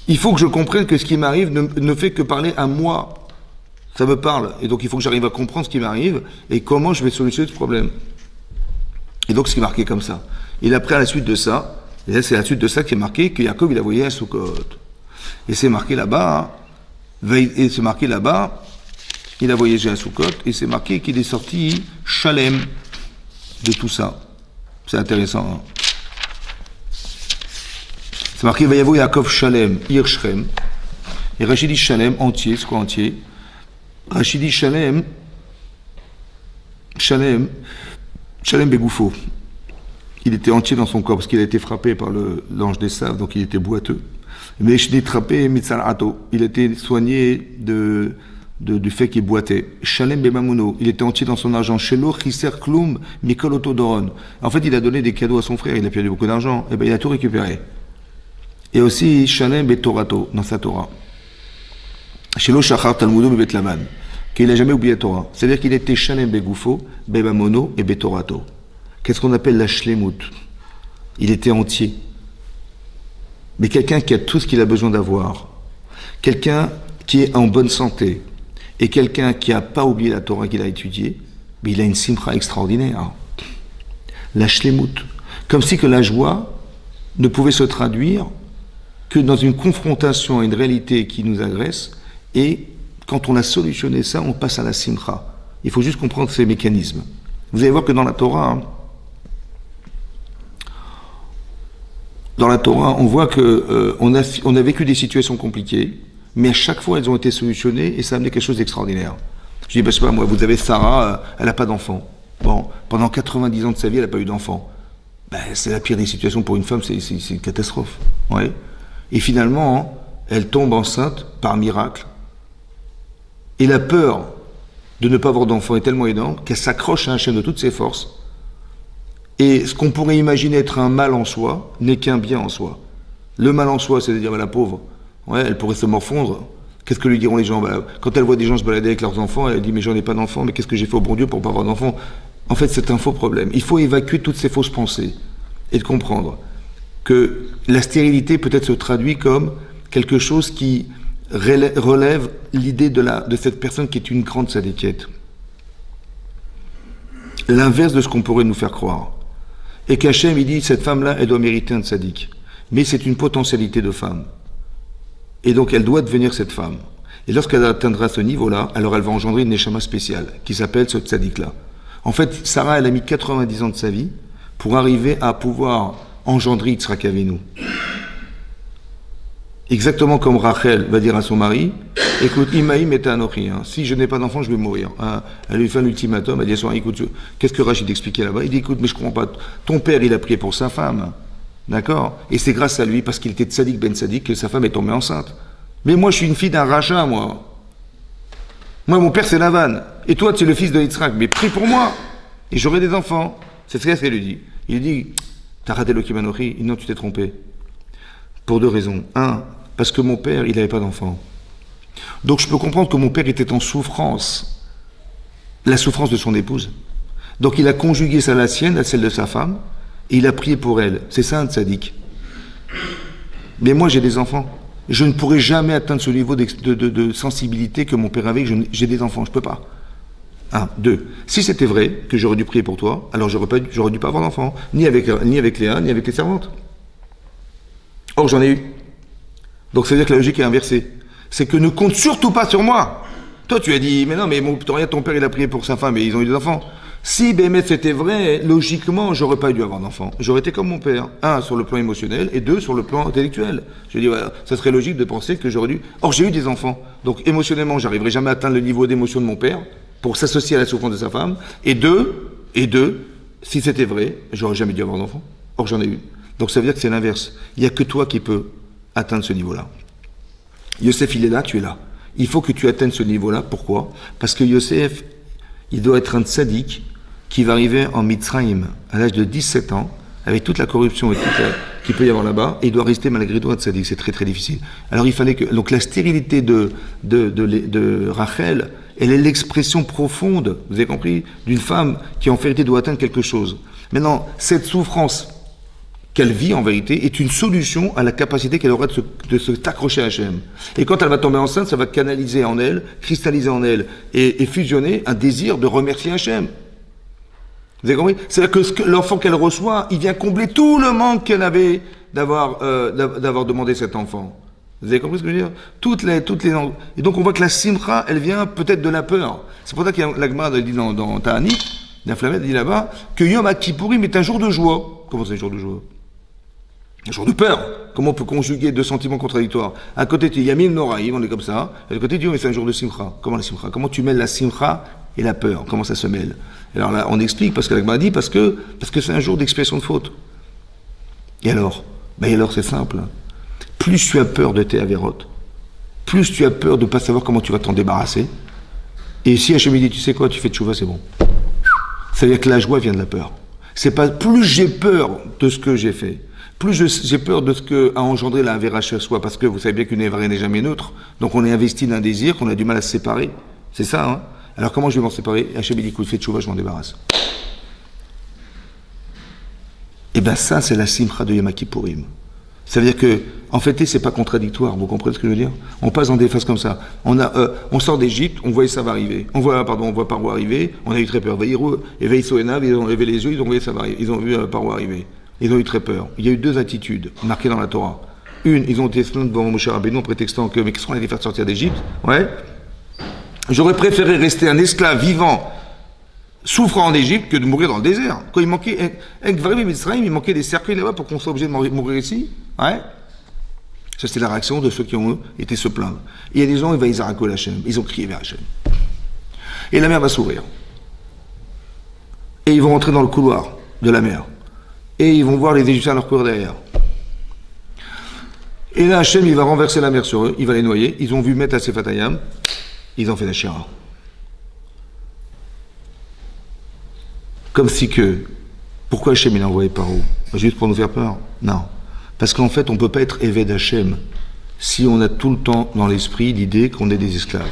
S1: Il faut que je comprenne que ce qui m'arrive ne fait que parler à moi. Ça me parle. Et donc, il faut que j'arrive à comprendre ce qui m'arrive et comment je vais solutionner ce problème. Et donc, ce qui est marqué comme ça. Et après, à la suite de ça, et là, c'est à la suite de ça qui est marqué que Yaakov, il a voyagé à Sukkot. Et c'est marqué là-bas, il a voyagé à Sukkot, et c'est marqué qu'il est sorti Shalem de tout ça. C'est intéressant. Hein. C'est marqué Vayavo Yaakov Shalem, Irchrem. Et Rachid dit Shalem, entier, c'est quoi entier? Rachid dit Shalem Begoufo. Il était entier dans son corps, parce qu'il a été frappé par l'ange d'Esav, donc il était boiteux. Mais je l'ai trappé, Mitzalato. Il était soigné du fait qu'il boitait. Shalem Bemamuno. Il était entier dans son argent. Shelo Chiser Klum Mikoloto Doron. En fait, il a donné des cadeaux à son frère, il a perdu beaucoup d'argent. Et ben, il a tout récupéré. Et aussi, Shalem Betorato, dans sa Torah. Shelo Shachar Talmudo Bebet Lavan. qu'il n'a jamais oublié la Torah. C'est-à-dire qu'il était Shalem Begoufo, Bebamono et Betorato. Qu'est-ce qu'on appelle la Shlemut? Il était entier. Mais quelqu'un qui a tout ce qu'il a besoin d'avoir, quelqu'un qui est en bonne santé, et quelqu'un qui n'a pas oublié la Torah qu'il a étudiée, mais il a une simcha extraordinaire. La Shlemut. Comme si que la joie ne pouvait se traduire que dans une confrontation à une réalité qui nous agresse, et quand on a solutionné ça, on passe à la simcha. Il faut juste comprendre ces mécanismes. Vous allez voir que dans la Torah, on voit que on a vécu des situations compliquées, mais à chaque fois elles ont été solutionnées et ça a amené quelque chose d'extraordinaire. Je dis, ben, je sais pas, moi, vous avez Sarah, elle n'a pas d'enfant. Bon, pendant 90 ans de sa vie, elle n'a pas eu d'enfant. Ben, c'est la pire des situations pour une femme, c'est une catastrophe. Ouais. Et finalement, elle tombe enceinte par miracle. Et la peur de ne pas avoir d'enfant est tellement énorme qu'elle s'accroche à un chêne de toutes ses forces. Et ce qu'on pourrait imaginer être un mal en soi n'est qu'un bien en soi. Le mal en soi, c'est-à-dire ben, la pauvre, ouais, elle pourrait se morfondre. Qu'est-ce que lui diront les gens? Ben, quand elle voit des gens se balader avec leurs enfants, elle dit mais j'en ai pas d'enfant, mais qu'est-ce que j'ai fait au bon Dieu pour pas avoir d'enfant? En fait, c'est un faux problème. Il faut évacuer toutes ces fausses pensées et de comprendre que la stérilité peut-être se traduit comme quelque chose qui relève l'idée de cette personne qui est une grande sadéquette. L'inverse de ce qu'on pourrait nous faire croire. Et qu'Hachem, il dit, cette femme-là, elle doit mériter un tzaddik. Mais c'est une potentialité de femme. Et donc, elle doit devenir cette femme. Et lorsqu'elle atteindra ce niveau-là, alors elle va engendrer une neshama spéciale, qui s'appelle ce tzaddik-là. En fait, Sarah, elle a mis 90 ans de sa vie pour arriver à pouvoir engendrer Yitzhak Avinu. Exactement comme Rachel va dire à son mari, écoute, Imaïm est un Anochi, si je n'ai pas d'enfant, je vais mourir. Elle lui fait un ultimatum, elle dit à son mari, écoute, qu'est-ce que Rachid expliquait là-bas? Il dit, écoute, mais je comprends pas, ton père, il a prié pour sa femme, d'accord? Et c'est grâce à lui, parce qu'il était tzaddik ben tzaddik, que sa femme est tombée enceinte. Mais moi, je suis une fille d'un rachat, moi. Moi, mon père, c'est Lavan. Et toi, tu es le fils de Yitzhak, mais prie pour moi. Et j'aurai des enfants. C'est ce qu'elle lui dit. Il lui dit, t'as raté le Kimanochi? Non, tu t'es trompé. Pour deux raisons. Un, parce que mon père, il n'avait pas d'enfant. Donc je peux comprendre que mon père était en souffrance. La souffrance de son épouse. Donc il a conjugué ça à la sienne, à celle de sa femme, et il a prié pour elle. C'est ça un tzaddik. Mais moi, j'ai des enfants. Je ne pourrai jamais atteindre ce niveau de sensibilité que mon père avait. J'ai des enfants, je ne peux pas. Un. Deux. Si c'était vrai que j'aurais dû prier pour toi, alors j'aurais dû pas avoir d'enfant. Ni avec Léa, ni avec les servantes. Or, j'en ai eu. Donc, ça veut dire que la logique est inversée. C'est que ne compte surtout pas sur moi. Toi, tu as dit, mais non, mais ton père, il a prié pour sa femme et ils ont eu des enfants. Si Bémet c'était vrai, logiquement, j'aurais pas dû avoir d'enfant. J'aurais été comme mon père. Un, sur le plan émotionnel, et deux, sur le plan intellectuel. Je dis, voilà, ça serait logique de penser que j'aurais dû... Or, j'ai eu des enfants. Donc, émotionnellement, j'arriverai jamais à atteindre le niveau d'émotion de mon père pour s'associer à la souffrance de sa femme. Et deux, si c'était vrai, j'aurais jamais dû avoir d'enfant. Or, j'en ai eu. Donc, ça veut dire que c'est l'inverse. Il n'y a que toi qui peux atteindre ce niveau-là. Yosef, il est là, tu es là. Il faut que tu atteignes ce niveau-là. Pourquoi? Parce que Yosef, il doit être un tzaddik qui va arriver en Mitzrayim à l'âge de 17 ans, avec toute la corruption et qu'il peut y avoir là-bas, et il doit rester malgré tout un tzaddik. C'est très très difficile. Alors il fallait que... Donc la stérilité de Rachel, elle est l'expression profonde, vous avez compris, d'une femme qui en vérité doit atteindre quelque chose. Maintenant, cette souffrance qu'elle vit en vérité est une solution à la capacité qu'elle aura de se t'accrocher à Hachem. Et quand elle va tomber enceinte, ça va canaliser en elle, cristalliser en elle et fusionner un désir de remercier Hachem. Vous avez compris? C'est-à-dire que l'enfant qu'elle reçoit, il vient combler tout le manque qu'elle avait d'avoir demandé cet enfant. Vous avez compris ce que je veux dire? Toutes les Et donc on voit que la simcha, elle vient peut-être de la peur. C'est pour ça que la Gemara dit dans Ta'anit, la Flammette dit là-bas, que Yom HaKippourim est un jour de joie. Comment c'est un jour de joie? Un jour de peur. Comment on peut conjuguer deux sentiments contradictoires? À côté, tu dis Yamim Noraïm, on est comme ça. Et à côté, tu dis, mais c'est un jour de simcha. Comment la simcha? Comment tu mêles la simcha et la peur? Comment ça se mêle? Alors là, on explique, parce que la Gemara dit, parce que c'est un jour d'expiation de faute. Et alors? Ben alors, c'est simple. Plus tu as peur de tes avérotes, plus tu as peur de ne pas savoir comment tu vas t'en débarrasser. Et si Hachem dit, tu sais quoi, tu fais tchouva, c'est bon. Ça veut dire que la joie vient de la peur. C'est pas, plus j'ai peur de ce que j'ai fait, plus j'ai peur de ce que a engendré la Avera chez soi, parce que vous savez bien qu'une Avera n'est jamais neutre, donc on est investi d'un désir qu'on a du mal à se séparer. C'est ça, hein. Alors comment je vais m'en séparer? Hachem, il dit, écoute, fais tchouva, je m'en débarrasse. Et bien ça, c'est la simcha de Yom Kippourim. Ça veut dire que, en fait, c'est pas contradictoire, vous comprenez ce que je veux dire? On passe dans des phases comme ça. On sort d'Égypte, on voyait ça va arriver. On voit Paro arriver, on a eu très peur. Et Veïsoenav, ils ont levé les yeux, ils ont vu ça va arriver. Ils ont vu Paro arriver. Ils ont eu très peur. Il y a eu deux attitudes marquées dans la Torah. Une, ils ont été devant Moshe Rabbeinu en prétextant que, mais qu'est-ce qu'on allait faire sortir d'Égypte? Ouais. J'aurais préféré rester un esclave vivant, souffrant en Égypte, que de mourir dans le désert. Quand il manquait, il manquait des cercueils là-bas pour qu'on soit obligé de mourir ici. Ouais. Ça, c'était la réaction de ceux qui ont été se plaindre. Et il y a des gens, ils vont Hachem, ils ont crié vers Hachem. Et la mer va s'ouvrir. Et ils vont rentrer dans le couloir de la mer. Et ils vont voir les Égyptiens leur courir derrière. Et là, Hachem, il va renverser la mer sur eux, il va les noyer. Ils ont vu mettre à Sefatayam, ils ont fait la Shira. Comme si que, pourquoi Hachem il a envoyé Paro? Juste pour nous faire peur? Non. Parce qu'en fait, on ne peut pas être éveillé d'Hachem si on a tout le temps dans l'esprit l'idée qu'on est des esclaves.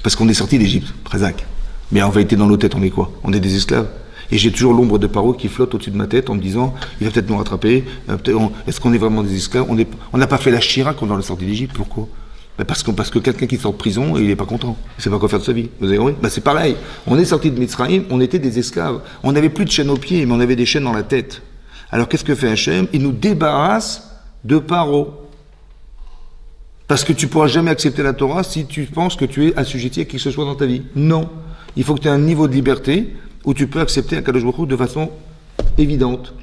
S1: Parce qu'on est sorti d'Égypte, Présac. Mais en vérité, dans nos têtes, on est quoi? On est des esclaves. Et j'ai toujours l'ombre de Paro qui flotte au-dessus de ma tête en me disant, il va peut-être nous rattraper, est-ce qu'on est vraiment des esclaves? On n'a pas fait la Shira quand on est sorti d'Égypte, pourquoi? Parce que quelqu'un qui sort de prison, il n'est pas content. Il ne sait pas quoi faire de sa vie. Vous avez compris? C'est pareil. On est sorti de Mitzrayim, on était des esclaves. On n'avait plus de chaînes aux pieds, mais on avait des chaînes dans la tête. Alors qu'est-ce que fait Hachem? Il nous débarrasse de Paro. Parce que tu ne pourras jamais accepter la Torah si tu penses que tu es assujetti à qui que ce soit dans ta vie. Non. Il faut que tu aies un niveau de liberté où tu peux accepter un Kadosh Baruch Hu de façon évidente.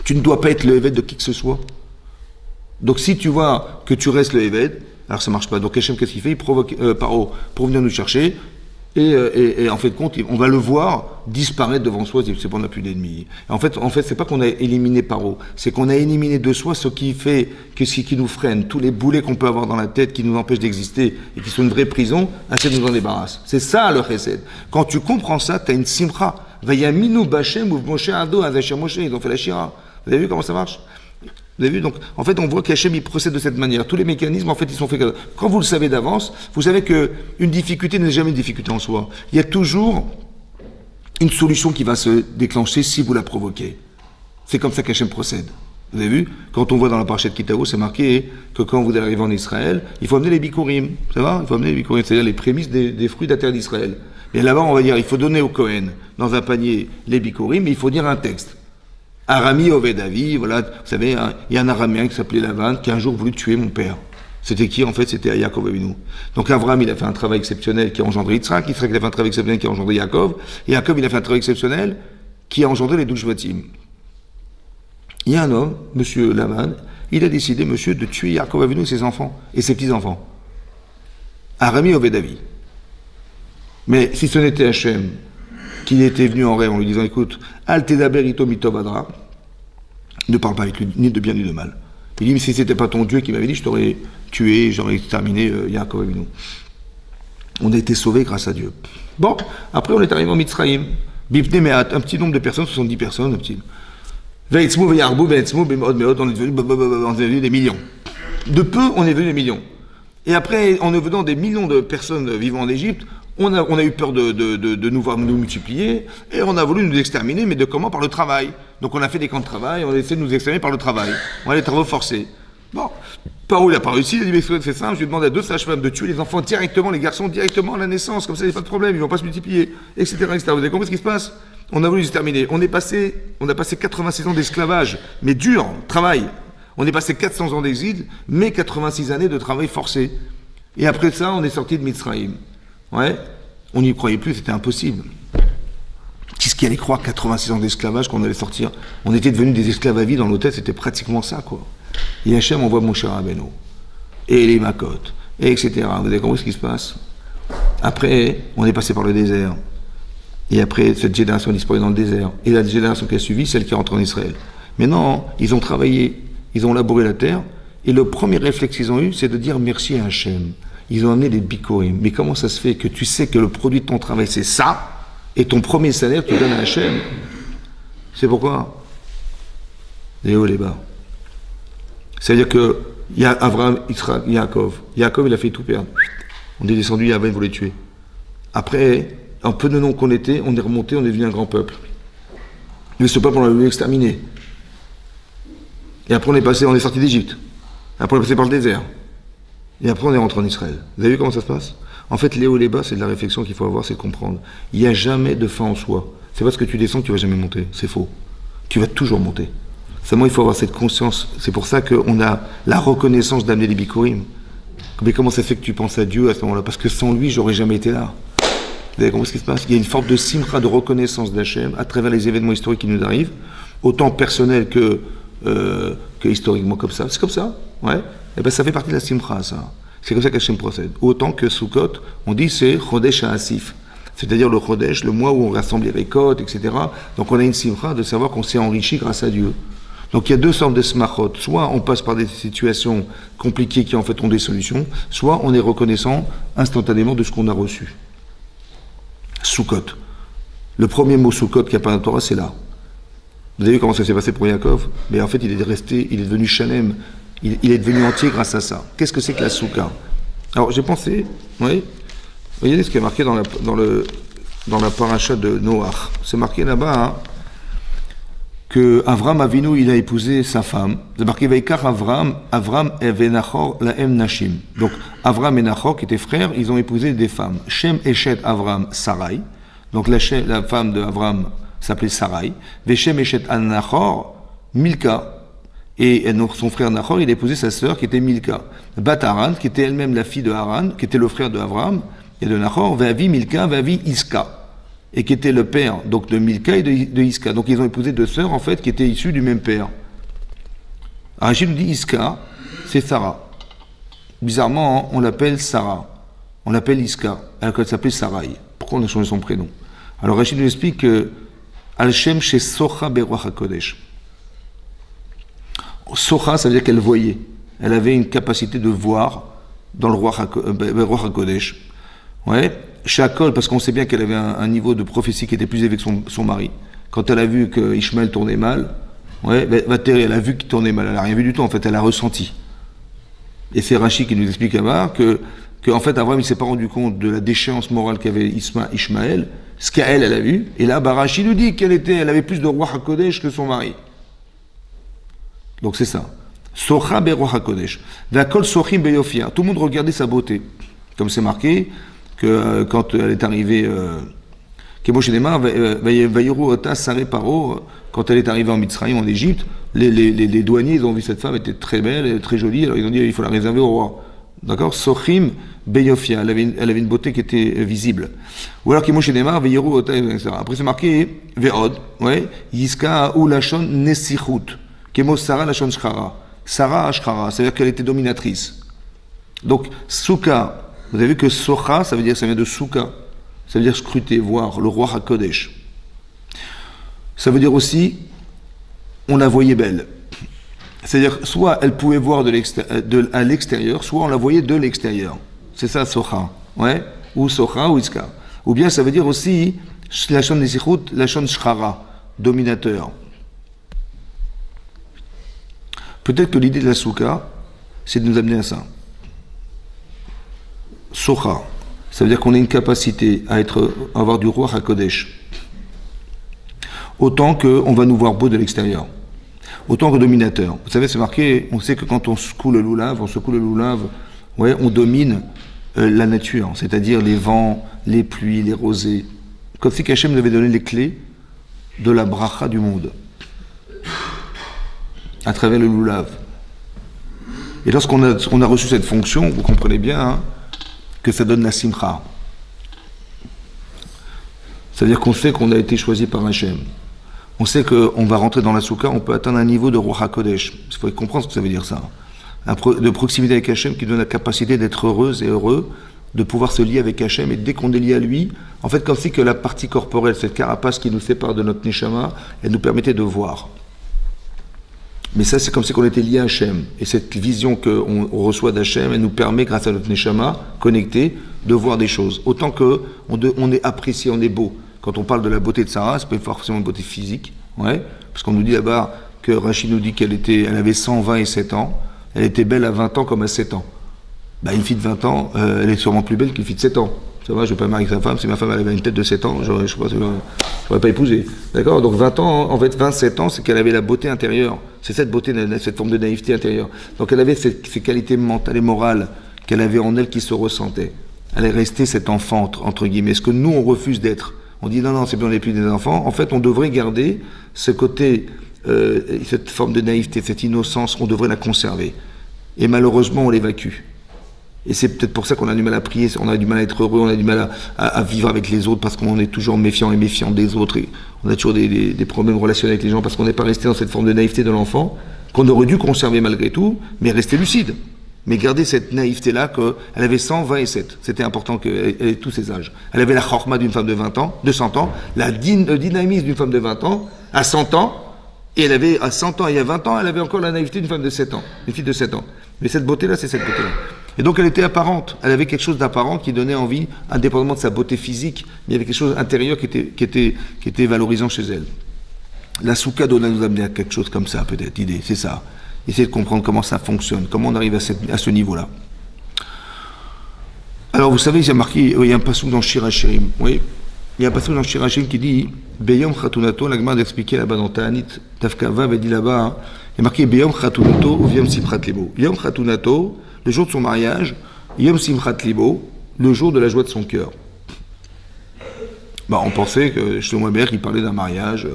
S1: Tu ne dois pas être le Eved de qui que ce soit. Donc si tu vois que tu restes le Eved, alors ça ne marche pas. Donc Hachem, qu'est-ce qu'il fait? Il provoque Paro pour venir nous chercher. Et en fait, compte, on va le voir disparaître devant soi. C'est pas, on n'a plus d'ennemis. En fait, c'est pas qu'on a éliminé Paro, c'est qu'on a éliminé de soi ce qui fait que ce qui nous freine, tous les boulets qu'on peut avoir dans la tête qui nous empêchent d'exister et qui sont une vraie prison, assez nous en débarrasse. C'est ça le chesed. Quand tu comprends ça, tu as une simcha. Vayaminu Bachem ou Moshe Ado Azashem Moshe. Ils ont fait la shira. Vous avez vu comment ça marche? Vous avez vu? Donc, en fait, on voit qu'Hachem, il procède de cette manière. Tous les mécanismes, en fait, ils sont faits comme ça. Quand vous le savez d'avance, vous savez qu'une difficulté n'est jamais une difficulté en soi. Il y a toujours une solution qui va se déclencher si vous la provoquez. C'est comme ça qu'Hachem procède. Vous avez vu? Quand on voit dans la parashat Kitao, c'est marqué que quand vous arrivez en Israël, il faut amener les bikurim. Ça va? Il faut amener les bikurim, c'est-à-dire les prémices des fruits de la terre d'Israël. Et là-bas, on va dire, il faut donner au Kohen, dans un panier, les bikurim, mais il faut dire un texte. Arami Ovedavi, voilà, vous savez, il y a un araméen qui s'appelait Lavan, qui a un jour voulu tuer mon père. C'était qui, en fait? C'était Yaakov Avinu. Donc Abraham, il a fait un travail exceptionnel qui a engendré Yitzhak, Yitzhak, il a fait un travail exceptionnel qui a engendré Yaakov, et Yaakov, il a fait un travail exceptionnel qui a engendré les 12 Shvatim. Il y a un homme, monsieur Lavan, il a décidé, monsieur, de tuer Yaakov Avinu et ses enfants, et ses petits-enfants. Arami Ovedavi. Mais si ce n'était Hachem, qu'il était venu en rêve en lui disant, écoute, Al Tedaber Ito Mitovadra, ne parle pas avec lui, ni de bien ni de mal. Il dit, mais si c'était pas ton Dieu qui m'avait dit, je t'aurais tué, j'aurais exterminé Yaakov Avinu. On a été sauvés grâce à Dieu. Bon, après on est arrivé en Mitzrayim. Bipne Mehat, un petit nombre de personnes, 70 personnes, un petit. Veitzmu, Veyarbu, Veitzmu, Bemod, Meod, on est devenu des millions. De peu, on est devenu des millions. Et après, en devenant des millions de personnes vivant en Égypte, on a eu peur de nous voir nous multiplier, et on a voulu nous exterminer, mais de comment? Par le travail. Donc on a fait des camps de travail, on a essayé de nous exterminer par le travail. On a les travaux forcés. Bon, Paro, il n'a pas réussi, il a dit, mais c'est simple, je lui demande à 2 sages-femmes de tuer les enfants directement, les garçons directement à la naissance, comme ça il n'y a pas de problème, ils ne vont pas se multiplier, etc., etc. Vous avez compris ce qui se passe? On a voulu les exterminer. On a passé 86 ans d'esclavage, mais dur, travail. On est passé 400 ans d'exil, mais 86 années de travail forcé. Et après ça, on est sorti de Mitzrayim. Ouais, on n'y croyait plus, c'était impossible. Qu'est-ce qui allait croire 86 ans d'esclavage qu'on allait sortir? On était devenus des esclaves à vie dans nos têtes, c'était pratiquement ça, quoi. Et Hachem envoie Moshe Rabbeinu, et les Makot, et etc. Vous avez compris ce qui se passe? Après, on est passé par le désert. Et après, cette génération a disparu dans le désert. Et la génération qui a suivi, celle qui rentre en Israël. Mais non, ils ont travaillé, ils ont labouré la terre, et le premier réflexe qu'ils ont eu, c'est de dire merci à Hachem. Ils ont amené des bikorim. Mais comment ça se fait que tu sais que le produit de ton travail, c'est ça, et ton premier salaire, tu le donnes à Hachem? C'est pourquoi? Les hauts, les bas. C'est-à-dire que il y a Abraham, Yitzhak, Yaakov. Yaakov, il a fait tout perdre. On est descendu, Yahvé voulait tuer. Après, un peu de nom qu'on était, on est remonté, on est devenu un grand peuple. Mais ce peuple, on l'a voulu exterminer. Et après, on est sorti d'Égypte. Après, on est passé par le désert. Et après, on est rentré en Israël. Vous avez vu comment ça se passe? En fait, les hauts et les bas, c'est de la réflexion qu'il faut avoir, c'est de comprendre. Il n'y a jamais de fin en soi. C'est parce que tu descends que tu ne vas jamais monter. C'est faux. Tu vas toujours monter. Seulement, il faut avoir cette conscience. C'est pour ça qu'on a la reconnaissance d'amener les bikurim. Mais comment ça fait que tu penses à Dieu à ce moment-là? Parce que sans lui, j'aurais jamais été là. Vous avez compris ce qui se passe? Il y a une forme de simcha, de reconnaissance d'Hachem à travers les événements historiques qui nous arrivent, autant personnels que historiquement comme ça. C'est comme ça, ouais. Et ben ça fait partie de la simcha, ça. C'est comme ça qu'Hachem procède. Autant que Sukkot, on dit c'est Chodesh HaAsif. C'est-à-dire le Chodesh, le mois où on rassemble les récoltes, etc. Donc on a une simcha de savoir qu'on s'est enrichi grâce à Dieu. Donc il y a deux sortes de smachot. Soit on passe par des situations compliquées qui en fait ont des solutions, soit on est reconnaissant instantanément de ce qu'on a reçu. Sukkot. Le premier mot Sukkot qui apparaît dans la Torah, c'est là. Vous avez vu comment ça s'est passé pour Yaakov? Mais en fait, il est devenu Shalem, il est devenu entier grâce à ça. Qu'est-ce que c'est que la Souka? Alors j'ai pensé, oui, voyez ce qui est marqué dans la paracha de Noach. C'est marqué là-bas, hein, que Avram Avinu, il a épousé sa femme. C'est marqué Vaikar Avram et Nachor laem nashim. Donc Avram et Nachor, qui étaient frères, ils ont épousé des femmes. Shem Eshet Avram Sarai. Donc la femme de Avram s'appelait Sarai. Veshem Eshet Nachor Milka. Et son frère Nachor, il a épousé sa sœur qui était Milka. Bat Haran, qui était elle-même la fille de Haran, qui était le frère de Avram et de Nachor. Vavi Milka, Vavi Iska. Et qui était le père donc de Milka et de Iska. Donc ils ont épousé deux sœurs en fait qui étaient issues du même père. Rachid nous dit Iska, c'est Sarah. Bizarrement, hein, on l'appelle Sarah. On l'appelle Iska, alors qu'elle s'appelait Sarai. Pourquoi on a changé son prénom? Alors Rachid nous explique que Al-Shem chez Socha Beruach HaKodesh. Socha, ça veut dire qu'elle voyait. Elle avait une capacité de voir dans le Beruach HaKodesh. Ouais. Shakol, parce qu'on sait bien qu'elle avait un niveau de prophétie qui était plus élevé que son mari. Quand elle a vu que Ishmaël tournait mal, ouais, elle a vu qu'il tournait mal. Elle n'a rien vu du tout, en fait, elle a ressenti. Et c'est Rashi qui nous explique là-bas que en fait, Abraham, il s'est pas rendu compte de la déchéance morale qu'avait Ishmaël, ce qu'elle, elle a vu. Et là, Rashi nous dit elle avait plus de roi HaKodesh que son mari. Donc c'est ça. Socha be roi HaKodesh. Vakol sochim beyofia. Tout le monde regardait sa beauté. Comme c'est marqué, que quand elle est arrivée, quand elle est arrivée en Mitzrayim, en Égypte, les douaniers, ils ont vu cette femme, elle était très belle, elle était très jolie, alors ils ont dit il faut la réserver au roi. D'accord? Sochim Beyofia, elle avait une beauté qui était visible. Ou alors Kimo Shedemar, Veyeru Ota, etc. Après c'est marqué Veod, ouais, Yiska ou Lachon Nesichut, Kimo Sarah Lachon Shchara. Sarah Ashchara, c'est-à-dire qu'elle était dominatrice. Donc, Souka, vous avez vu que Socha, ça vient de Souka. Ça veut dire scruter, voir, le roi HaKodesh. Ça veut dire aussi, on la voyait belle. C'est-à-dire, soit elle pouvait voir à l'extérieur, soit on la voyait de l'extérieur. C'est ça, Socha. Ouais? Ou Socha ou Iska. Ou bien ça veut dire aussi, la Shon Nesichut, la Shon Shchara, dominateur. Peut-être que l'idée de la Souka, c'est de nous amener à ça. Socha, ça veut dire qu'on a une capacité à avoir du roi HaKodesh. Autant qu'on va nous voir beau de l'extérieur. Autant que dominateur. Vous savez, c'est marqué, on sait que quand on secoue le loulave, ouais, on domine la nature, c'est-à-dire les vents, les pluies, les rosées. Comme si Hachem nous avait donné les clés de la bracha du monde. À travers le loulave. Et lorsqu'on a reçu cette fonction, vous comprenez bien, hein, que ça donne la simcha. C'est-à-dire qu'on sait qu'on a été choisi par Hachem. On sait qu'on va rentrer dans la soukha, on peut atteindre un niveau de roi HaKodesh. Il faut comprendre ce que ça veut dire ça. De proximité avec Hachem qui donne la capacité d'être heureuse et heureux, de pouvoir se lier avec Hachem, et dès qu'on est lié à lui, en fait comme si que la partie corporelle, cette carapace qui nous sépare de notre neshama, elle nous permettait de voir. Mais ça, c'est comme si on était lié à Hachem. Et cette vision qu'on reçoit d'Hachem, elle nous permet, grâce à notre neshama connecté, de voir des choses. Autant qu'on est apprécié, on est beau. Quand on parle de la beauté de Sarah, c'est pas forcément une beauté physique, ouais, parce qu'on nous dit là-bas que Rachid nous dit elle avait 127 ans, elle était belle à 20 ans comme à 7 ans. Bah, une fille de 20 ans, elle est sûrement plus belle qu'une fille de 7 ans. Ça va, je ne vais pas marier avec sa femme. Si ma femme elle avait une tête de 7 ans, je ne pourrais pas épouser. D'accord? Donc 20 ans, en fait 27 ans, c'est qu'elle avait la beauté intérieure. C'est cette beauté, cette forme de naïveté intérieure. Donc elle avait ces qualités mentales et morales qu'elle avait en elle qui se ressentaient. Elle est restée cet enfant, entre guillemets. Ce que nous, on refuse d'être. On dit non, c'est bien, on n'est plus des enfants. En fait, on devrait garder ce côté, cette forme de naïveté, cette innocence, on devrait la conserver. Et malheureusement, on l'évacue. Et c'est peut-être pour ça qu'on a du mal à prier, on a du mal à être heureux, on a du mal à vivre avec les autres, parce qu'on est toujours méfiant et méfiant des autres. Et on a toujours des problèmes relationnels avec les gens, parce qu'on n'est pas resté dans cette forme de naïveté de l'enfant, qu'on aurait dû conserver malgré tout, mais rester lucide. Mais garder cette naïveté-là, qu'elle avait 100, 20 et 7. C'était important qu'elle ait tous ces âges. Elle avait la chorma d'une femme de 20 ans, de 100 ans, le dynamisme d'une femme de 20 ans, à 100 ans, et elle avait, à 100 ans et à 20 ans, elle avait encore la naïveté d'une femme de 7 ans, une fille de 7 ans. Mais cette beauté-là, c'est cette beauté-là. Et donc elle était apparente, elle avait quelque chose d'apparent qui donnait envie, indépendamment de sa beauté physique, mais il y avait quelque chose d'intérieur qui était valorisant chez elle. La soukha doit nous amener à quelque chose comme ça, peut-être, l'idée, c'est ça. Essayer de comprendre comment ça fonctionne, comment on arrive à ce niveau-là. Alors vous savez, il y a marqué, il y a un passage dans Shir HaShirim, oui, il y a un passage dans Shir HaShirim qui dit, Beyom Khatunato, la Gemara d'expliquer là-bas dans Ta'anit, Tafkava avait dit là-bas, hein, il y a marqué Beyom Khatunato, ou Yom Simchat Libo. Yom Khatunato, le jour de son mariage, Yom Simchat Libo, le jour de la joie de son cœur. Bah, on pensait que Shlomo Amer, il parlait d'un mariage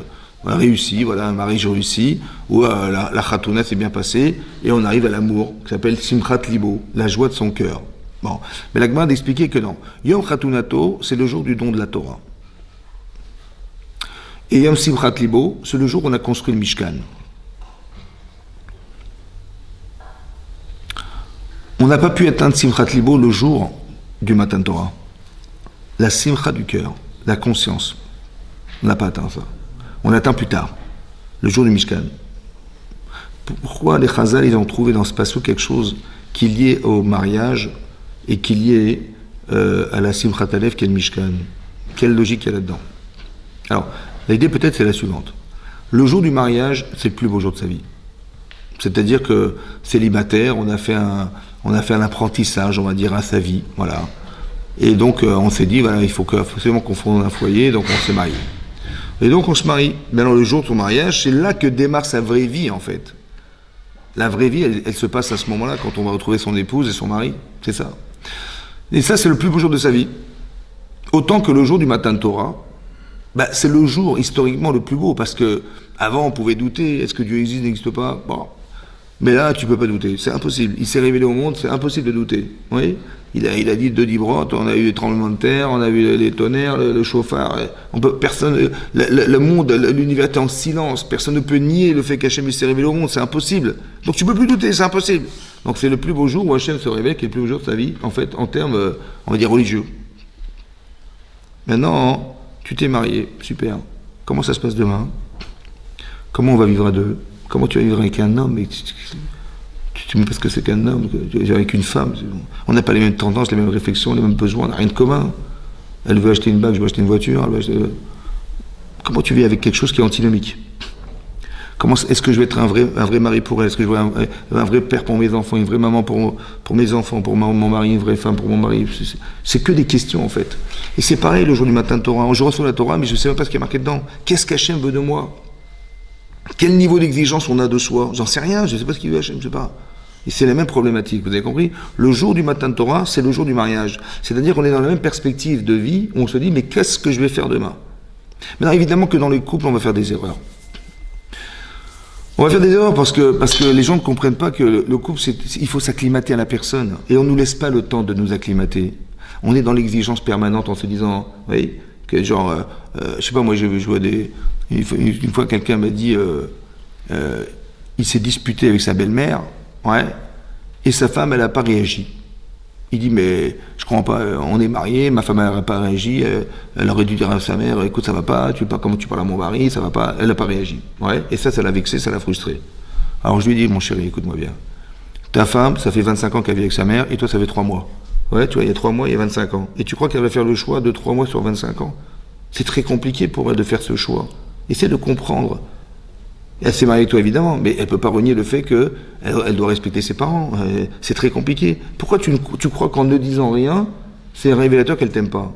S1: réussi, voilà, un mariage réussi, où la Khatouna s'est bien passée, et on arrive à l'amour, qui s'appelle Simchat Libo, la joie de son cœur. Bon. Mais la Gemara d'expliquer que non. Yom Khatunato, c'est le jour du don de la Torah. Et Yom Simchat Libo, c'est le jour où on a construit le Mishkan. On n'a pas pu atteindre Simchat Libo le jour du Matan Torah. La Simcha du cœur, la conscience. On n'a pas atteint ça. On l'atteint plus tard, le jour du Mishkan. Pourquoi les Chazal, ils ont trouvé dans ce passage quelque chose qui est lié au mariage et qui est lié à la Simchat Alev qui est le Mishkan? Quelle logique il y a là-dedans? Alors, l'idée peut-être c'est la suivante. Le jour du mariage, c'est le plus beau jour de sa vie. C'est-à-dire que célibataire, on a fait un apprentissage, on va dire, à sa vie, voilà. Et donc on s'est dit, voilà, il faut forcément qu'on fonde un foyer, donc on s'est marié. Et donc on se marie. Maintenant le jour de son mariage, c'est là que démarre sa vraie vie en fait. La vraie vie, elle se passe à ce moment-là, quand on va retrouver son épouse et son mari, c'est ça. Et ça, c'est le plus beau jour de sa vie. Autant que le jour du Matan Torah, bah, c'est le jour historiquement le plus beau, parce que avant on pouvait douter, est-ce que Dieu existe, n'existe pas? Bon. Mais là, tu peux pas douter, c'est impossible. Il s'est révélé au monde, c'est impossible de douter. Oui, il a dit deux dibrotes, on a eu les tremblements de terre, on a eu les tonnerres, le chauffard. Personne, le monde, l'univers est en silence. Personne ne peut nier le fait qu'Hachem s'est révélé au monde, c'est impossible. Donc tu peux plus douter, c'est impossible. Donc c'est le plus beau jour où Hachem se révèle, qui est le plus beau jour de sa vie, en fait, en termes, on va dire, religieux. Maintenant, tu t'es marié, super. Comment ça se passe demain? Comment on va vivre à deux? Comment tu vas vivre avec un homme? Tu sais même pas ce que c'est qu'un homme, avec une femme. On n'a pas les mêmes tendances, les mêmes réflexions, les mêmes besoins, on n'a rien de commun. Elle veut acheter une bague, je veux acheter une voiture. Comment tu vis avec quelque chose qui est antinomique? Est-ce que je vais être un vrai mari pour elle? Est-ce que je vais être un vrai père pour mes enfants, une vraie maman pour mes enfants, pour mon mari, une vraie femme pour mon mari? C'est que des questions en fait. Et c'est pareil le jour du Matan Torah. Je reçois la Torah, mais je ne sais même pas ce qui est marqué dedans. Qu'est-ce qu'Hachem veut de moi? Quel niveau d'exigence on a de soi? J'en sais rien, je ne sais pas ce qu'il veut Hachem, je ne sais pas. Et c'est la même problématique, vous avez compris? Le jour du Matan Torah, c'est le jour du mariage. C'est-à-dire qu'on est dans la même perspective de vie, où on se dit, mais qu'est-ce que je vais faire demain? Maintenant, évidemment que dans les couples, on va faire des erreurs. On va faire des erreurs parce que les gens ne comprennent pas que le couple, il faut s'acclimater à la personne. Et on ne nous laisse pas le temps de nous acclimater. On est dans l'exigence permanente en se disant, oui, que genre, je sais pas, moi je vois une fois quelqu'un m'a dit, il s'est disputé avec sa belle-mère, ouais, et sa femme, elle n'a pas réagi. Il dit, mais je comprends pas, on est mariés, ma femme n'a pas réagi, elle aurait dû dire à sa mère, écoute, ça va pas, comment tu parles à mon mari, ça va pas, elle n'a pas réagi. Ouais, et ça l'a vexé, ça l'a frustré. Alors je lui ai dit, mon chéri, écoute-moi bien, ta femme, ça fait 25 ans qu'elle vit avec sa mère, et toi, ça fait 3 mois. Ouais, tu vois, il y a 3 mois, il y a 25 ans. Et tu crois qu'elle va faire le choix de 3 mois sur 25 ans? C'est très compliqué pour elle de faire ce choix. Essaie de comprendre. Elle s'est mariée avec toi, évidemment, mais elle ne peut pas renier le fait qu'elle doit respecter ses parents. C'est très compliqué. Pourquoi tu crois qu'en ne disant rien, c'est un révélateur qu'elle t'aime pas?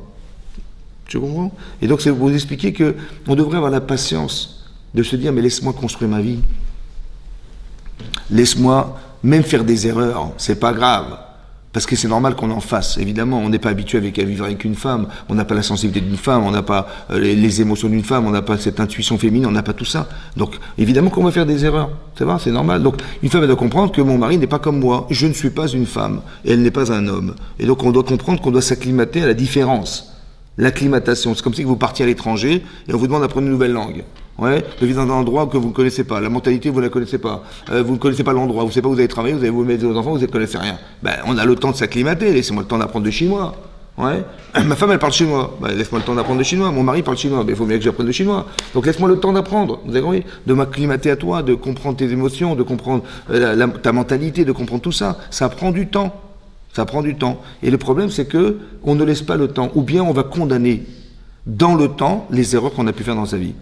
S1: Tu comprends? Et donc, c'est pour vous expliquer qu'on devrait avoir la patience de se dire, mais laisse-moi construire ma vie. Laisse-moi même faire des erreurs, c'est pas grave. Parce que c'est normal qu'on en fasse. Évidemment, on n'est pas habitué à vivre avec une femme, on n'a pas la sensibilité d'une femme, on n'a pas les émotions d'une femme, on n'a pas cette intuition féminine, on n'a pas tout ça. Donc, évidemment qu'on va faire des erreurs. C'est vrai, c'est normal. Donc, une femme, elle doit comprendre que mon mari n'est pas comme moi. Je ne suis pas une femme, et elle n'est pas un homme. Et donc, on doit comprendre qu'on doit s'acclimater à la différence. L'acclimatation. C'est comme si vous partiez à l'étranger, et on vous demande d'apprendre une nouvelle langue. Ouais, de vivre dans un endroit que vous ne connaissez pas, la mentalité vous ne la connaissez pas, vous ne connaissez pas l'endroit, vous ne savez pas où vous allez travailler, vous allez vous mettre vos enfants, vous ne connaissez rien. Ben, on a le temps de s'acclimater, laissez-moi le temps d'apprendre le chinois. Ouais. Ma femme elle parle chinois, ben, laisse-moi le temps d'apprendre le chinois, mon mari parle chinois, ben, il faut bien que j'apprenne le chinois. Donc laisse-moi le temps d'apprendre, vous avez compris, de m'acclimater à toi, de comprendre tes émotions, de comprendre ta mentalité, de comprendre tout ça. Ça prend du temps. Ça prend du temps. Et le problème c'est que on ne laisse pas le temps, ou bien on va condamner dans le temps les erreurs qu'on a pu faire dans sa vie.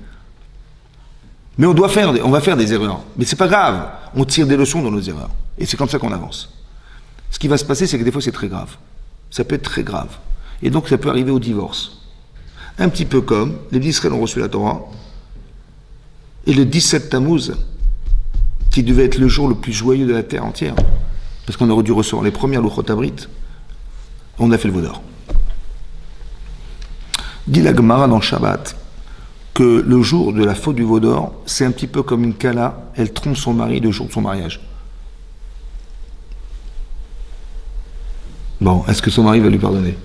S1: Mais on va faire des erreurs. Mais c'est pas grave. On tire des leçons dans nos erreurs. Et c'est comme ça qu'on avance. Ce qui va se passer, c'est que des fois, c'est très grave. Ça peut être très grave. Et donc, ça peut arriver au divorce. Un petit peu comme les Israël ont reçu la Torah. Et le 17 Tammuz, qui devait être le jour le plus joyeux de la terre entière, parce qu'on aurait dû recevoir les premières Luchot Abrit, on a fait le vaudor. Dit la Gemara dans Shabbat, que le jour de la faute du veau d'or, c'est un petit peu comme une kala, elle trompe son mari le jour de son mariage. Bon, est-ce que son mari va lui pardonner?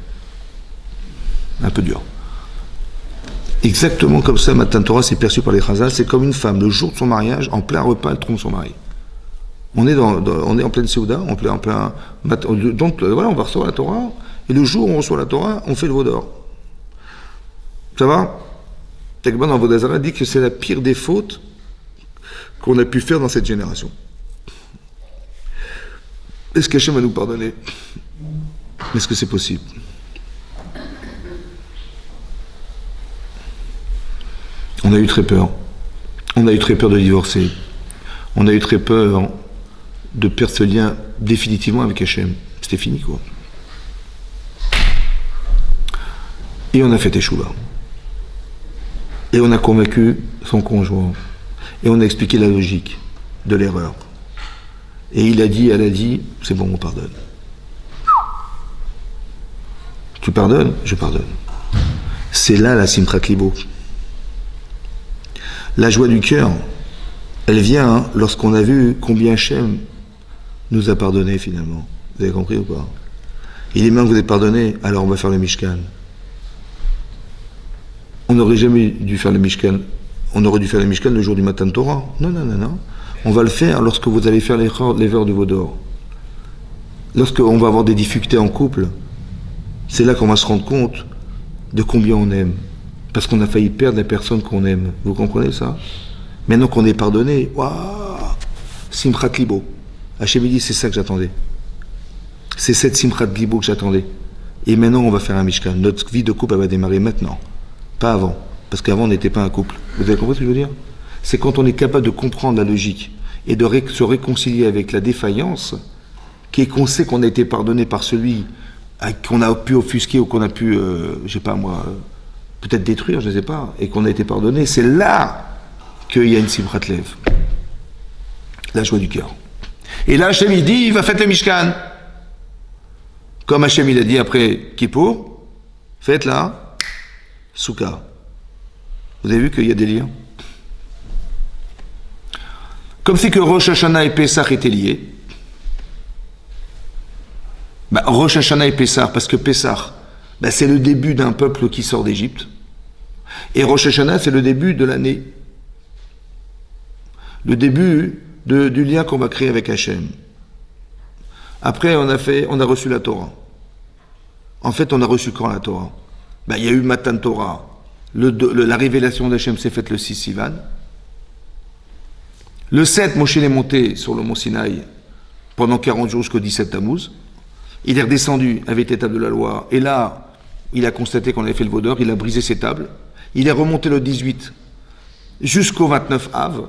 S1: Un peu dur. Exactement comme ça, Matan Torah, c'est perçu par les Chazal, c'est comme une femme, le jour de son mariage, en plein repas, elle trompe son mari. On est en pleine Séouda, en plein donc voilà, on va recevoir la Torah, et le jour où on reçoit la Torah, on fait le veau d'or. Ça va? Tekban dans Vodazara dit que c'est la pire des fautes qu'on a pu faire dans cette génération. Est-ce qu'Hachem va nous pardonner? Est-ce que c'est possible? On a eu très peur. On a eu très peur de divorcer. On a eu très peur de perdre ce lien définitivement avec Hachem. C'était fini, quoi. Et on a fait Teshuvah. Et on a convaincu son conjoint. Et on a expliqué la logique de l'erreur. Et il a dit, elle a dit, c'est bon, on pardonne. Tu pardonnes? Je pardonne. C'est là la Simchat Libo. La joie du cœur, elle vient lorsqu'on a vu combien Hachem nous a pardonné finalement. Vous avez compris ou pas? Il est bien que vous êtes pardonné, alors on va faire le Mishkan. On n'aurait jamais dû faire le Mishkan. On aurait dû faire le Mishkan le jour du Matan Torah. Non, non, non, non. On va le faire lorsque vous allez faire l'erreur de veau d'or. Lorsqu'on va avoir des difficultés en couple, c'est là qu'on va se rendre compte de combien on aime. Parce qu'on a failli perdre la personne qu'on aime. Vous comprenez ça? Maintenant qu'on est pardonné, waouh, Simchat Libo. Hachem dit, c'est ça que j'attendais. C'est cette Simchat Libo que j'attendais. Et maintenant, on va faire un Mishkan. Notre vie de couple, elle va démarrer maintenant. Pas avant. Parce qu'avant, on n'était pas un couple. Vous avez compris ce que je veux dire? C'est quand on est capable de comprendre la logique et de se réconcilier avec la défaillance, qu'on sait qu'on a été pardonné par celui qu'on a pu offusquer ou qu'on a pu, je sais pas moi, peut-être détruire, je ne sais pas, et qu'on a été pardonné, c'est là qu'il y a une Simchat Lev. La joie du cœur. Et là, Hachem, il dit, il va faire le Mishkan. Comme Hachem, il a dit après Kippour, faites là, Souka. Vous avez vu qu'il y a des liens? Comme si que Rosh Hashanah et Pessah étaient liés. Bah, Rosh Hashanah et Pessah, parce que Pessah, bah, c'est le début d'un peuple qui sort d'Égypte. Et Rosh Hashanah, c'est le début de l'année. Le début du lien qu'on va créer avec Hachem. Après, on a reçu la Torah. En fait, on a reçu quand la Torah? Ben, il y a eu Matan Torah. La révélation d'Hachem s'est faite le 6 Sivan. Le 7, Moshe est monté sur le mont Sinaï pendant 40 jours jusqu'au 17 Tammuz. Il est redescendu avec les tables de la loi. Et là, il a constaté qu'on avait fait le veau d'or. Il a brisé ses tables. Il est remonté le 18 jusqu'au 29 Av.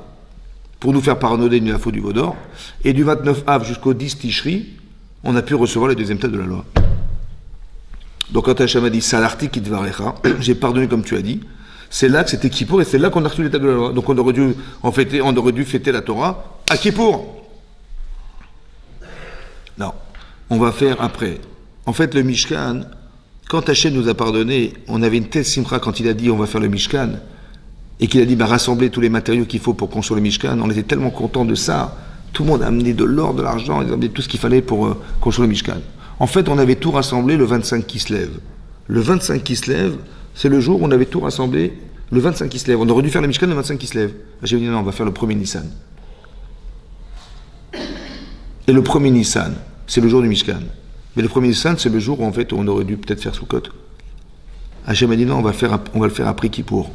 S1: pour nous faire pardonner la faute du Vaudor. Et du 29 Av jusqu'au 10 Tishri, on a pu recevoir le deuxième texte de la loi. Donc quand Hachem a dit Salarti Kitvarecha, j'ai pardonné comme tu as dit, c'est là que c'était Kippour et c'est là qu'on a reçu les textes de la loi. Donc on aurait dû fêter la Torah à Kippour. Non, on va faire après. En fait, le Mishkan, quand Hachem nous a pardonné, on avait une telle simcha quand il a dit on va faire le Mishkan, et qu'il a dit rassembler tous les matériaux qu'il faut pour construire le Mishkan, on était tellement contents de ça. Tout le monde a amené de l'or, de l'argent, ils ont amené tout ce qu'il fallait pour construire le Mishkan. En fait, on avait tout rassemblé le 25 Kislev. Le 25 Kislev, c'est le jour où on avait tout rassemblé, le 25 Kislev. On aurait dû faire le Mishkan le 25 Kislev. J'ai dit non, on va faire le 1er Nissan. Et le 1er Nissan, c'est le jour du Mishkan. Mais le 1er Nissan, c'est le jour où en fait on aurait dû peut-être faire Sukkot. Hachem a dit non, on va le faire après Kippour.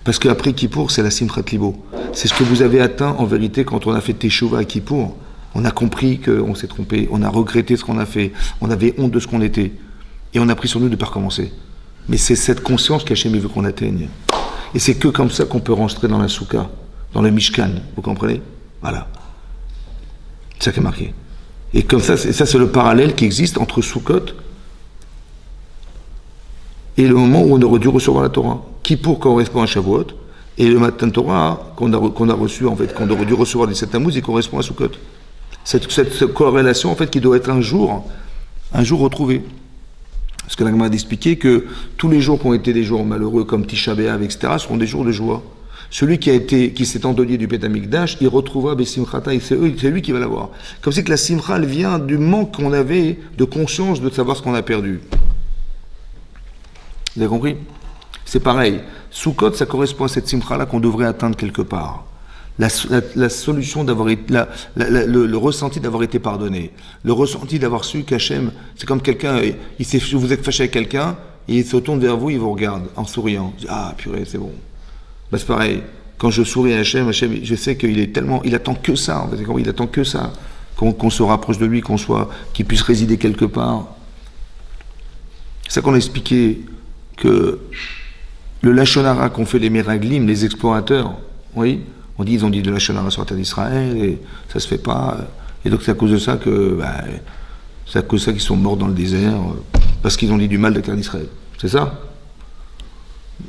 S1: Parce qu'après Kippour, c'est la Simchat Libo. C'est ce que vous avez atteint en vérité quand on a fait Teshuvah à Kippour. On a compris qu'on s'est trompé, on a regretté ce qu'on a fait, on avait honte de ce qu'on était. Et on a pris sur nous de ne pas recommencer. Mais c'est cette conscience qu'Hachem veut qu'on atteigne. Et c'est que comme ça qu'on peut rentrer dans la Souka, dans le Mishkan. Vous comprenez? Voilà. C'est ça qui est marqué. Et comme ça, c'est le parallèle qui existe entre Sukkot et le moment où on aurait dû recevoir la Torah. Kippour correspond à Shavuot, et le matin de Torah qu'on a reçu, en fait, qu'on aurait dû recevoir le 7 Tammuz, il correspond à Sukkot. Cette corrélation, en fait, qui doit être un jour retrouvé. Parce que l'Agma a expliqué que tous les jours qui ont été des jours malheureux, comme Tisha B'Av, etc., seront des jours de joie. Celui qui s'est endeuillé du Beth Amikdash, il retrouvera Besimchata, et c'est lui qui va l'avoir. Comme si que la Simcha, elle vient du manque qu'on avait de conscience de savoir ce qu'on a perdu. Vous avez compris? C'est pareil. Sukkot, ça correspond à cette Simcha-là qu'on devrait atteindre quelque part. La solution d'avoir été, le ressenti d'avoir été pardonné, le ressenti d'avoir su qu'Hachem, c'est comme quelqu'un, vous êtes fâché avec quelqu'un, et il se tourne vers vous, il vous regarde en souriant. Ah purée, c'est bon. Ben, c'est pareil. Quand je souris à Hachem, je sais qu'il est tellement, il attend que ça. En fait, il attend que ça, qu'on se rapproche de lui, qu'il puisse résider quelque part. C'est ça qu'on a expliqué que le Lachon Hara qu'ont fait les Meraglim, les explorateurs, oui. Ils ont dit de la Lachon Hara sur la terre d'Israël, et ça se fait pas. Et donc c'est à cause de ça qu'ils sont morts dans le désert, parce qu'ils ont dit du mal de la terre d'Israël. C'est ça?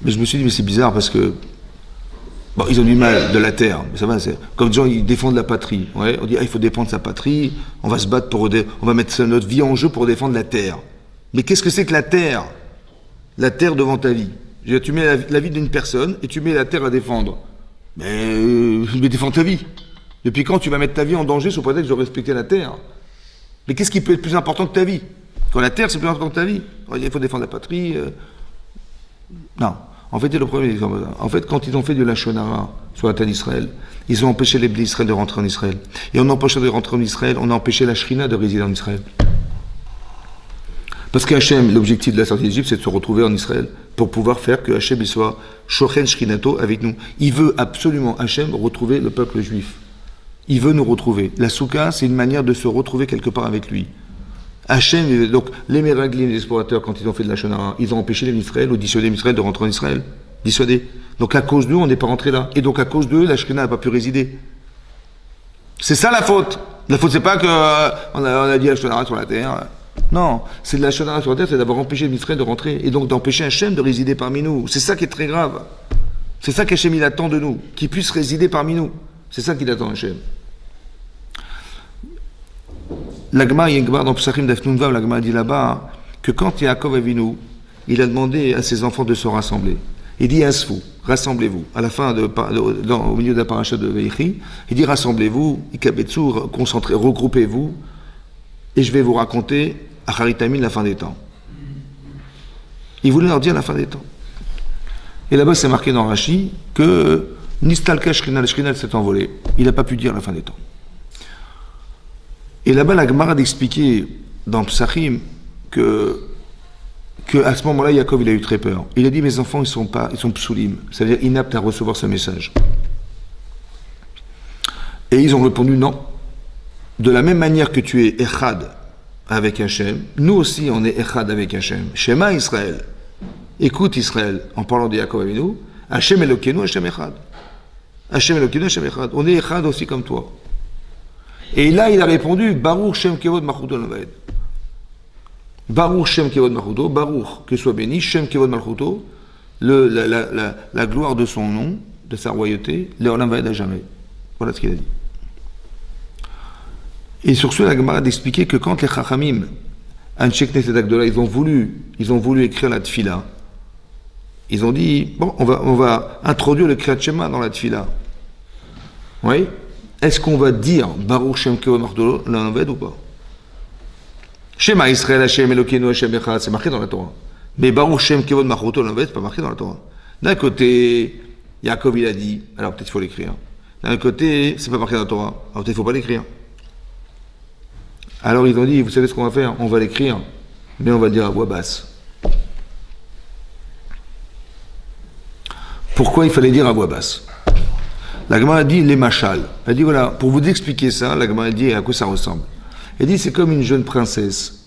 S1: Mais je me suis dit, mais c'est bizarre, parce que bon, ils ont du mal de la terre, mais ça va, c'est comme des gens, ils défendent la patrie. Ouais, on dit, il faut défendre sa patrie, on va se battre on va mettre notre vie en jeu pour défendre la terre. Mais qu'est-ce que c'est que la terre? La terre devant ta vie. Tu mets la vie d'une personne, et tu mets la terre à défendre. Mais défends ta vie. Depuis quand tu vas mettre ta vie en danger sous prétexte de respecter la terre? Mais qu'est-ce qui peut être plus important que ta vie? Quand la terre, c'est plus important que ta vie. Il faut défendre la patrie. Non. En fait, c'est le premier exemple. En fait, quand ils ont fait de la Lachon Hara sur la terre d'Israël, ils ont empêché les Bnei Israël de rentrer en Israël. Et en empêchant de rentrer en Israël, on a empêché la Shrina de résider en Israël. Parce qu'Hachem, l'objectif de la sortie d'Égypte, c'est de se retrouver en Israël pour pouvoir faire que Hachem soit Shochen Shrinato avec nous. Il veut absolument, Hachem, retrouver le peuple juif. Il veut nous retrouver. La Souka, c'est une manière de se retrouver quelque part avec lui. Hachem, donc les Meraglim, les explorateurs, quand ils ont fait de la Lachon Hara, ils ont empêché les Israël ou dissuadé les Israël de rentrer en Israël. Dissuadé. Donc à cause d'eux, on n'est pas rentré là. Et donc à cause d'eux, la Shrina n'a pas pu résider. C'est ça la faute. La faute, c'est pas qu'on a dit la Lachon Hara sur la terre. Non, c'est de la Lachon Hara sur la terre, c'est d'avoir empêché les Israël de rentrer. Et donc d'empêcher Hachem de résider parmi nous. C'est ça qui est très grave. C'est ça qu'Hachem il attend de nous. Qu'il puisse résider parmi nous. C'est ça qu'il attend Hachem. L'Agma Yengbar dans Psachim d'Afnunvav, l'Agma dit là-bas que quand Yaakov Avinu, il a demandé à ses enfants de se rassembler. Il dit Asfou, rassemblez-vous. À la fin, au milieu de la paracha de Veichi, il dit rassemblez-vous, Ikabetsu, concentrez, regroupez-vous, et je vais vous raconter Acharitamin, la fin des temps. Il voulait leur dire la fin des temps. Et là-bas, c'est marqué dans Rashi que Nistalka Shrinal s'est envolé. Il n'a pas pu dire la fin des temps. Et là-bas, la Gemara d'expliquer dans Psachim que à ce moment-là, Yaakov, il a eu très peur. Il a dit, mes enfants, ils sont psoulim, c'est-à-dire inaptes à recevoir ce message. Et ils ont répondu, non. De la même manière que tu es Echad avec Hachem, nous aussi, on est Echad avec Hachem. Shema Israël. Écoute Israël, en parlant de Yaakov Avinu, Hachem Elokeinu, Hachem Echad. Hashem Elokeinu, Hashem Echad. On est Echad aussi comme toi. Et là, il a répondu, Baruch Shem Kevod Malchuto Laved. Baruch Shem Kevod Malchuto, Baruch, que soit béni, Shem Kevod Malchuto, la gloire de son nom, de sa royauté, Leolam Vaed à jamais. Voilà ce qu'il a dit. Et sur ce, la Gemara d'expliquer que quand les Chachamim, Anshek Knesset Agdola, ils ont voulu écrire la Tfila, ils ont dit, bon, on va introduire le Kriyat Shema dans la Tfila. Oui? Est-ce qu'on va dire Baruch Shem Kevod Malchuto Leolam Vaed ou pas? Shema Israël Hashem Elokeinu Hashem Echad, c'est marqué dans la Torah. Mais Baruch Shem Kevod Malchuto Leolam Vaed, c'est pas marqué dans la Torah. D'un côté, Yaakov il a dit, alors peut-être il faut l'écrire. D'un côté, c'est pas marqué dans la Torah, alors peut-être il faut pas l'écrire. Alors ils ont dit, vous savez ce qu'on va faire? On va l'écrire, mais on va le dire à voix basse. Pourquoi il fallait dire à voix basse? La Gemara a dit les machal. Elle dit voilà, pour vous expliquer ça, la Gemara a dit à quoi ça ressemble. Elle dit c'est comme une jeune princesse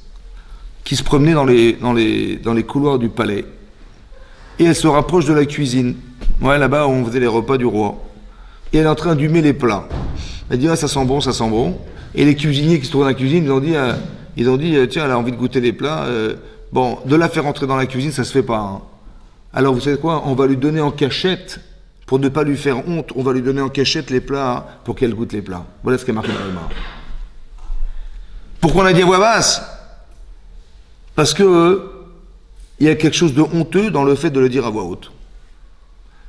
S1: qui se promenait dans les couloirs du palais et elle se rapproche de la cuisine. Ouais, là-bas où on faisait les repas du roi. Et elle est en train d'humer les plats. Elle dit ah, ça sent bon, ça sent bon. Et les cuisiniers qui se trouvent dans la cuisine, ils ont dit tiens, elle a envie de goûter les plats. Bon, de la faire entrer dans la cuisine, ça se fait pas. Hein. Alors vous savez quoi? On va lui donner en cachette, pour ne pas lui faire honte, on va lui donner en cachette les plats pour qu'elle goûte les plats. Voilà ce qui est marqué dans le Gemara. Pourquoi on a dit à voix basse? Parce que il y a quelque chose de honteux dans le fait de le dire à voix haute.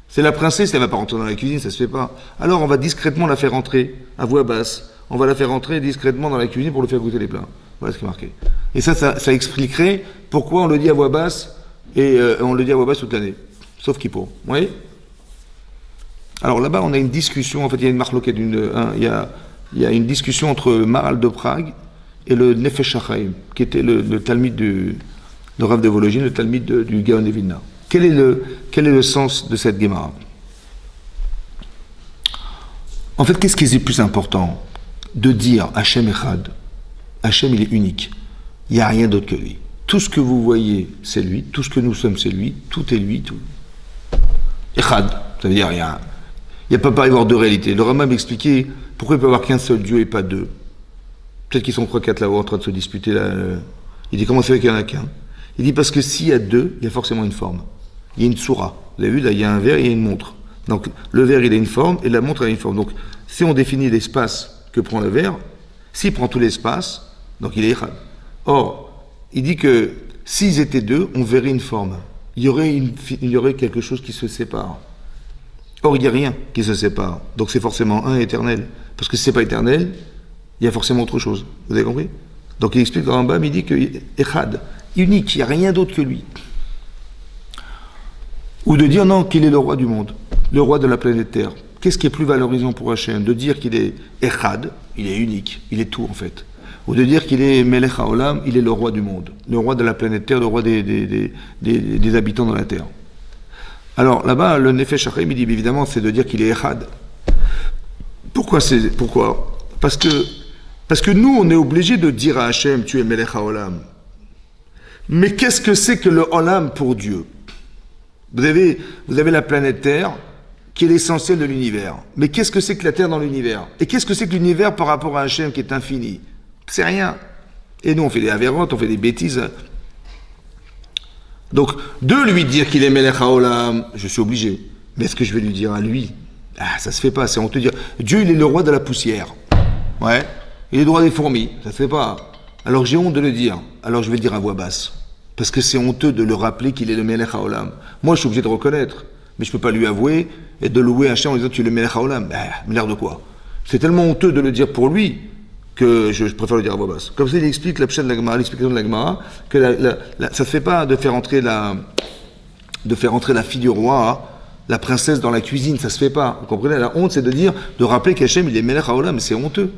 S1: C'est la princesse, elle ne va pas rentrer dans la cuisine, ça se fait pas. Alors on va discrètement la faire entrer à voix basse. On va la faire entrer discrètement dans la cuisine pour lui faire goûter les plats. Voilà ce qui est marqué. Et ça expliquerait pourquoi on le dit à voix basse et on le dit à voix basse toute l'année. Sauf Kippour. Vous voyez? Alors là-bas, on a une discussion, en fait, il y a une marloquette, il y a une discussion entre Maharal de Prague et le Nefesh HaChaim, qui était le Talmud le Rav de Vologine, le Talmud du Gaon de Vilna. Quel est le sens de cette Gemara? En fait, qu'est-ce qui est le plus important? De dire Hachem Echad, Hachem il est unique, il n'y a rien d'autre que lui. Tout ce que vous voyez, c'est lui, tout ce que nous sommes, c'est lui, tout est lui, tout. Echad, ça veut dire il ne peut pas y avoir deux réalités. Le Rambam m'expliquait pourquoi il peut y avoir qu'un seul Dieu et pas deux. Peut-être qu'ils sont 3-4 là-haut en train de se disputer là. Il dit comment ça fait qu'il n'y en a qu'un? Il dit parce que s'il y a deux, il y a forcément une forme. Il y a une soura. Vous avez vu, là, il y a un verre et il y a une montre. Donc, le verre, il a une forme et la montre, elle a une forme. Donc, si on définit l'espace que prend le verre, s'il prend tout l'espace, donc il est Echad. Or, il dit que s'ils étaient deux, on verrait une forme. Il y aurait quelque chose qui se sépare. Or, il n'y a rien qui se sépare. Donc, c'est forcément un éternel. Parce que si ce n'est pas éternel, il y a forcément autre chose. Vous avez compris? Donc, il explique dans Rambam, il dit que Echad, unique, il n'y a rien d'autre que lui. Ou de dire non, qu'il est le roi du monde, le roi de la planète Terre. Qu'est-ce qui est plus valorisant pour Hachem? De dire qu'il est Echad, il est unique, il est tout en fait. Ou de dire qu'il est Melech HaOlam, il est le roi du monde, le roi de la planète Terre, le roi des habitants de la Terre. Alors là-bas, le Nefesh HaChaim, il dit évidemment, c'est de dire qu'il est Echad. Pourquoi? Parce que nous, on est obligé de dire à Hachem, tu es Melech HaOlam. Mais qu'est-ce que c'est que le Olam pour Dieu? Vous avez la planète Terre, qui est l'essentiel de l'univers. Mais qu'est-ce que c'est que la Terre dans l'univers? Et qu'est-ce que c'est que l'univers par rapport à Hachem qui est infini? C'est rien. Et nous, on fait des avérotes, on fait des bêtises. Donc, de lui dire qu'il est Melech HaOlam, je suis obligé. Mais est-ce que je vais lui dire à lui? Ah, ça se fait pas, c'est honteux de dire. Dieu, il est le roi de la poussière. Ouais. Il est le roi des fourmis. Ça se fait pas. Alors j'ai honte de le dire. Alors je vais le dire à voix basse. Parce que c'est honteux de le rappeler qu'il est le Melech HaOlam. Moi, je suis obligé de reconnaître. Mais je ne peux pas lui avouer et de louer Hachem en disant tu es le Melech HaOlam. Mais l'air de quoi? C'est tellement honteux de le dire pour lui que je préfère le dire à voix basse. Comme ça, il explique l'explication de la Gemara, que ça ne se fait pas de faire entrer la fille du roi, la princesse dans la cuisine, ça se fait pas. Vous comprenez? La honte, c'est de rappeler qu'Hachem, il est Melech HaOlam, mais c'est honteux.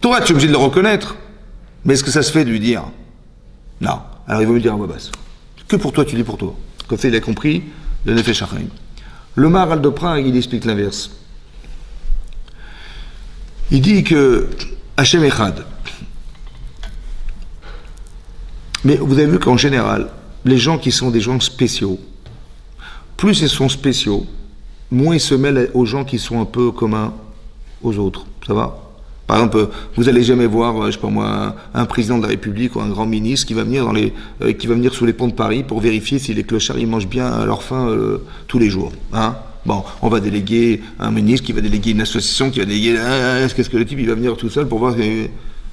S1: Toi, tu es obligé de le reconnaître. Mais est-ce que ça se fait de lui dire? Non. Alors il va me dire à voix basse. Que pour toi, tu dis pour toi. Comme ça, il a compris le Nefesh HaChaim. Le Maharal de Prague, il explique l'inverse. Il dit que Hachem Echad. Mais vous avez vu qu'en général, les gens qui sont des gens spéciaux, plus ils sont spéciaux, moins il se mêle aux gens qui sont un peu communs aux autres. Ça va? Par exemple, vous allez jamais voir, je sais pas moi, un président de la République ou un grand ministre qui va venir qui va venir sous les ponts de Paris pour vérifier si les clochards ils mangent bien à leur faim tous les jours. Hein? Bon, on va déléguer un ministre qui va déléguer une association qui va déléguer. Qu'est-ce que le type il va venir tout seul pour voir?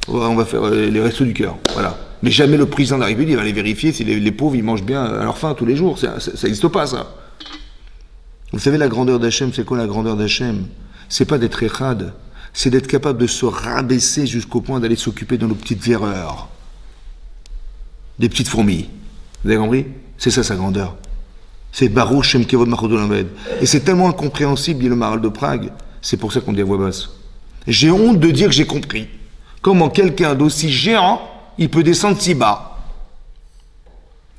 S1: On va faire les restos du cœur. Voilà. Mais jamais le président de la République il va aller vérifier si les pauvres ils mangent bien à leur faim tous les jours. Ça n'existe pas ça. Vous savez la grandeur d'Hachem, c'est quoi la grandeur d'Hachem? C'est pas d'être Echad. C'est d'être capable de se rabaisser jusqu'au point d'aller s'occuper de nos petites erreurs. Des petites fourmis. Vous avez compris? C'est ça sa grandeur. C'est Baruch Shem Kevod Machodol Lamed. Et c'est tellement incompréhensible, dit le Maharal de Prague, c'est pour ça qu'on dit à voix basse. J'ai honte de dire que j'ai compris. Comment quelqu'un d'aussi géant, il peut descendre si bas.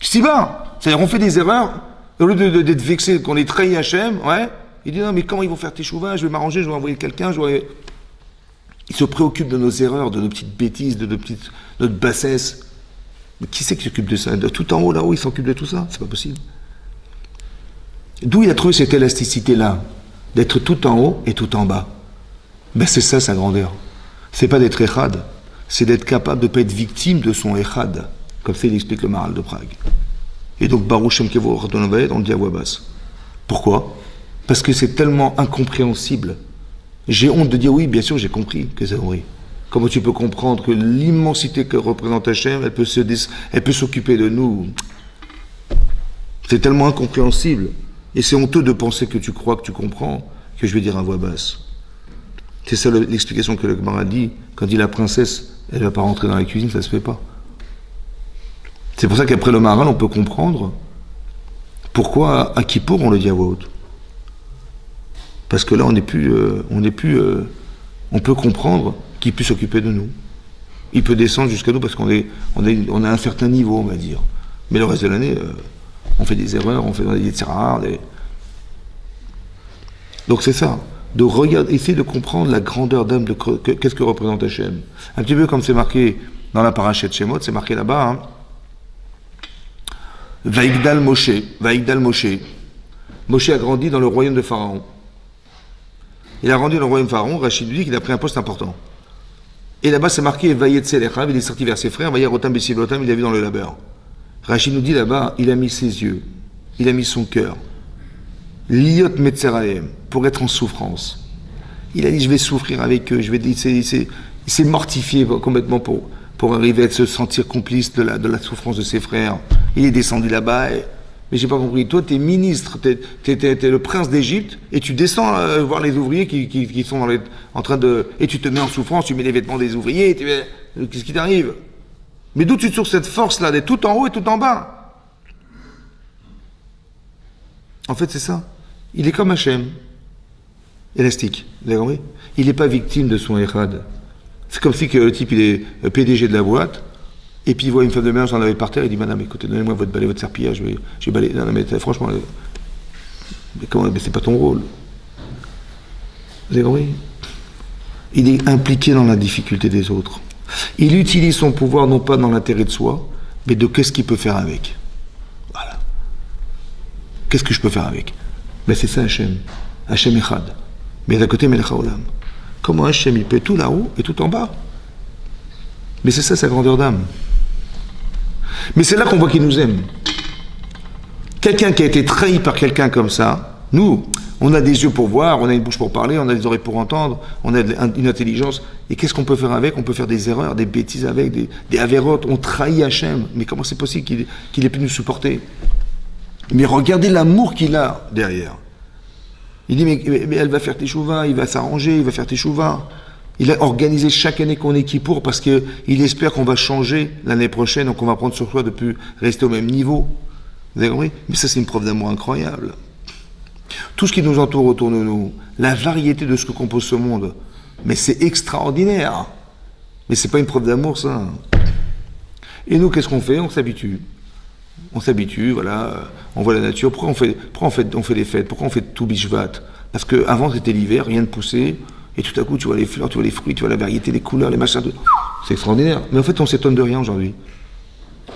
S1: Si bas. C'est-à-dire on fait des erreurs, au lieu d'être vexé qu'on ait trahi Hachem, ouais, il dit non mais comment ils vont faire tes chouvas, je vais m'arranger, je vais envoyer quelqu'un, Il se préoccupe de nos erreurs, de nos petites bêtises, de notre bassesse. Mais qui c'est qui s'occupe de ça? De tout en haut, là-haut, il s'occupe de tout ça? C'est pas possible. D'où il a trouvé cette élasticité-là? D'être tout en haut et tout en bas. Ben c'est ça sa grandeur. C'est pas d'être Echad, c'est d'être capable de ne pas être victime de son Echad. Comme ça il explique le Maharal de Prague. Et donc Baruch Shem Kevod Machodol Lamed, on le dit à voix basse. Pourquoi? Parce que c'est tellement incompréhensible. J'ai honte de dire oui, bien sûr, j'ai compris que c'est vrai. Comment tu peux comprendre que l'immensité que représente Hachem, elle peut s'occuper de nous? C'est tellement incompréhensible. Et c'est honteux de penser que tu crois que tu comprends, que je vais dire à voix basse. C'est ça l'explication que le Gemara dit. Quand dit la princesse, elle ne va pas rentrer dans la cuisine, ça ne se fait pas. C'est pour ça qu'après le Maharal, on peut comprendre pourquoi à Kippour, on le dit à voix haute. Parce que là, on peut comprendre qu'il puisse s'occuper de nous. Il peut descendre jusqu'à nous parce qu'on a un certain niveau, on va dire. Mais le reste de l'année, on fait des erreurs, on fait des tirards. Donc c'est ça. De regarder, essayer de comprendre la grandeur d'âme de qu'est-ce que représente Hachem. Un petit peu comme c'est marqué dans la parasha de Shemot, c'est marqué là-bas. Hein. Vaïgdal Moshe. Vaïgdal Moshe. Moshe a grandi dans le royaume de Pharaon. Il a rendu dans le royaume de Pharaon, Rachid lui dit qu'il a pris un poste important. Et là-bas, c'est marqué Vayetze Lechav, il est sorti vers ses frères, Vayerotam Besivlotam, il a vu dans le labeur. Rachid nous dit là-bas, il a mis ses yeux, il a mis son cœur, Liot Metzerahem, pour être en souffrance. Il a dit, je vais souffrir avec eux, il s'est mortifié complètement pour arriver à se sentir complice de la souffrance de ses frères. Il est descendu là-bas. Mais j'ai pas compris. Toi, t'es ministre, t'es le prince d'Égypte, et tu descends voir les ouvriers qui sont en train de... Et tu te mets en souffrance, tu mets les vêtements des ouvriers, qu'est-ce qui t'arrive? Mais d'où tu trouves cette force-là, d'être tout en haut et tout en bas? En fait, c'est ça. Il est comme Hachem. Élastique. Vous avez compris? Il n'est pas victime de son Echad. C'est comme si que le type, il est PDG de la boîte, et puis il voit une femme de ménage en laver par terre, il dit madame, écoutez, donnez-moi votre balai, votre serpillière, je vais balayer. Non, mais franchement, mais c'est pas ton rôle. Vous avez compris? Il est impliqué dans la difficulté des autres. Il utilise son pouvoir non pas dans l'intérêt de soi, mais de qu'est-ce qu'il peut faire avec. Voilà. Qu'est-ce que je peux faire avec? Ben c'est ça Hachem. Hachem Echad. Mais d'à côté, Melech Haolam. Comment Hachem, il peut tout là-haut et tout en bas? Mais c'est ça sa grandeur d'âme. Mais c'est là qu'on voit qu'il nous aime. Quelqu'un qui a été trahi par quelqu'un comme ça, nous, on a des yeux pour voir, on a une bouche pour parler, on a des oreilles pour entendre, on a une intelligence. Et qu'est-ce qu'on peut faire avec? On peut faire des erreurs, des bêtises avec, des avérotes. On trahit Hachem. Mais comment c'est possible qu'il ait pu nous supporter? Mais regardez l'amour qu'il a derrière. Il dit, mais elle va faire tes chouvas, il va s'arranger, il va faire tes chouvas. Il a organisé chaque année qu'on est Kippour parce qu'il espère qu'on va changer l'année prochaine, donc on va prendre sur soi de ne plus rester au même niveau. Vous avez compris? Mais ça, c'est une preuve d'amour incroyable. Tout ce qui nous entoure autour de nous, la variété de ce que compose ce monde, mais c'est extraordinaire. Mais c'est pas une preuve d'amour, ça. Et nous, qu'est-ce qu'on fait? On s'habitue. On s'habitue, voilà, on voit la nature. Pourquoi on fait des fêtes? Pourquoi on fait tout Bishvat? Parce qu'avant, c'était l'hiver, rien ne poussait. Et tout à coup, tu vois les fleurs, tu vois les fruits, tu vois la variété, les couleurs, les machins. C'est extraordinaire. Mais en fait, on s'étonne de rien aujourd'hui.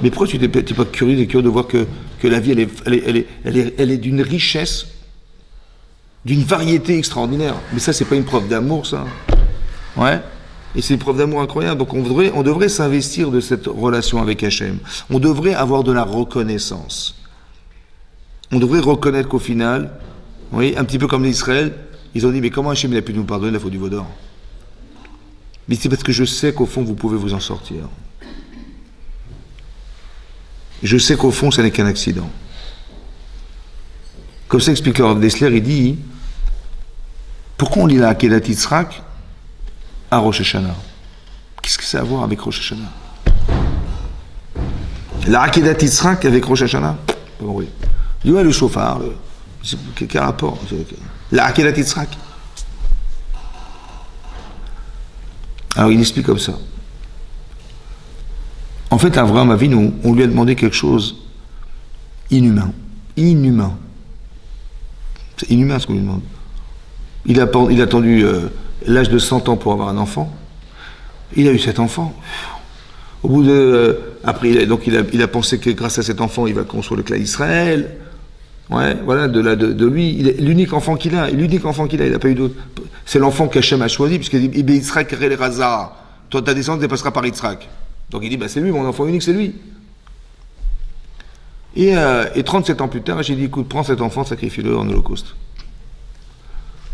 S1: Mais pourquoi tu n'es pas curieux de voir que la vie, elle est d'une richesse d'une variété extraordinaire. Mais ça, c'est pas une preuve d'amour, ça. Ouais. Et c'est une preuve d'amour incroyable. Donc on devrait s'investir de cette relation avec Hachem. On devrait avoir de la reconnaissance. On devrait reconnaître qu'au final, oui, un petit peu comme l'Israël, ils ont dit, mais comment Hachem il a pu nous pardonner la faute du veau d'or? Mais c'est parce que je sais qu'au fond, vous pouvez vous en sortir. Je sais qu'au fond, ça n'est qu'un accident. Comme ça explique le Rav Dessler, il dit, pourquoi on lit la Akedat Yitzhak à Rosh Hashanah? Qu'est-ce que ça a à voir avec Rosh Hashanah? La Akedat Yitzhak avec Rosh Hashanah? Oui. Il dit, ouais, le chauffard, quel rapport? La Akedat Yitzhak. Alors il explique comme ça. En fait, Avraham Avinu, on lui a demandé quelque chose inhumain. Inhumain. C'est inhumain ce qu'on lui demande. Il a attendu l'âge de 100 ans pour avoir un enfant. Il a eu cet enfant. Au bout de... après, il a pensé que grâce à cet enfant, il va construire le clan d'Israël. Ouais, voilà, de lui, l'unique enfant qu'il a, il n'a pas eu d'autre. C'est l'enfant qu'Hachem a choisi, puisqu'il dit, Yitzhak Rel Raza. Toi, ta descendance dépassera par Yitzhak. Donc il dit, bah c'est lui, mon enfant unique, c'est lui. Et 37 ans plus tard, j'ai dit, écoute, prends cet enfant, sacrifie-le en holocauste.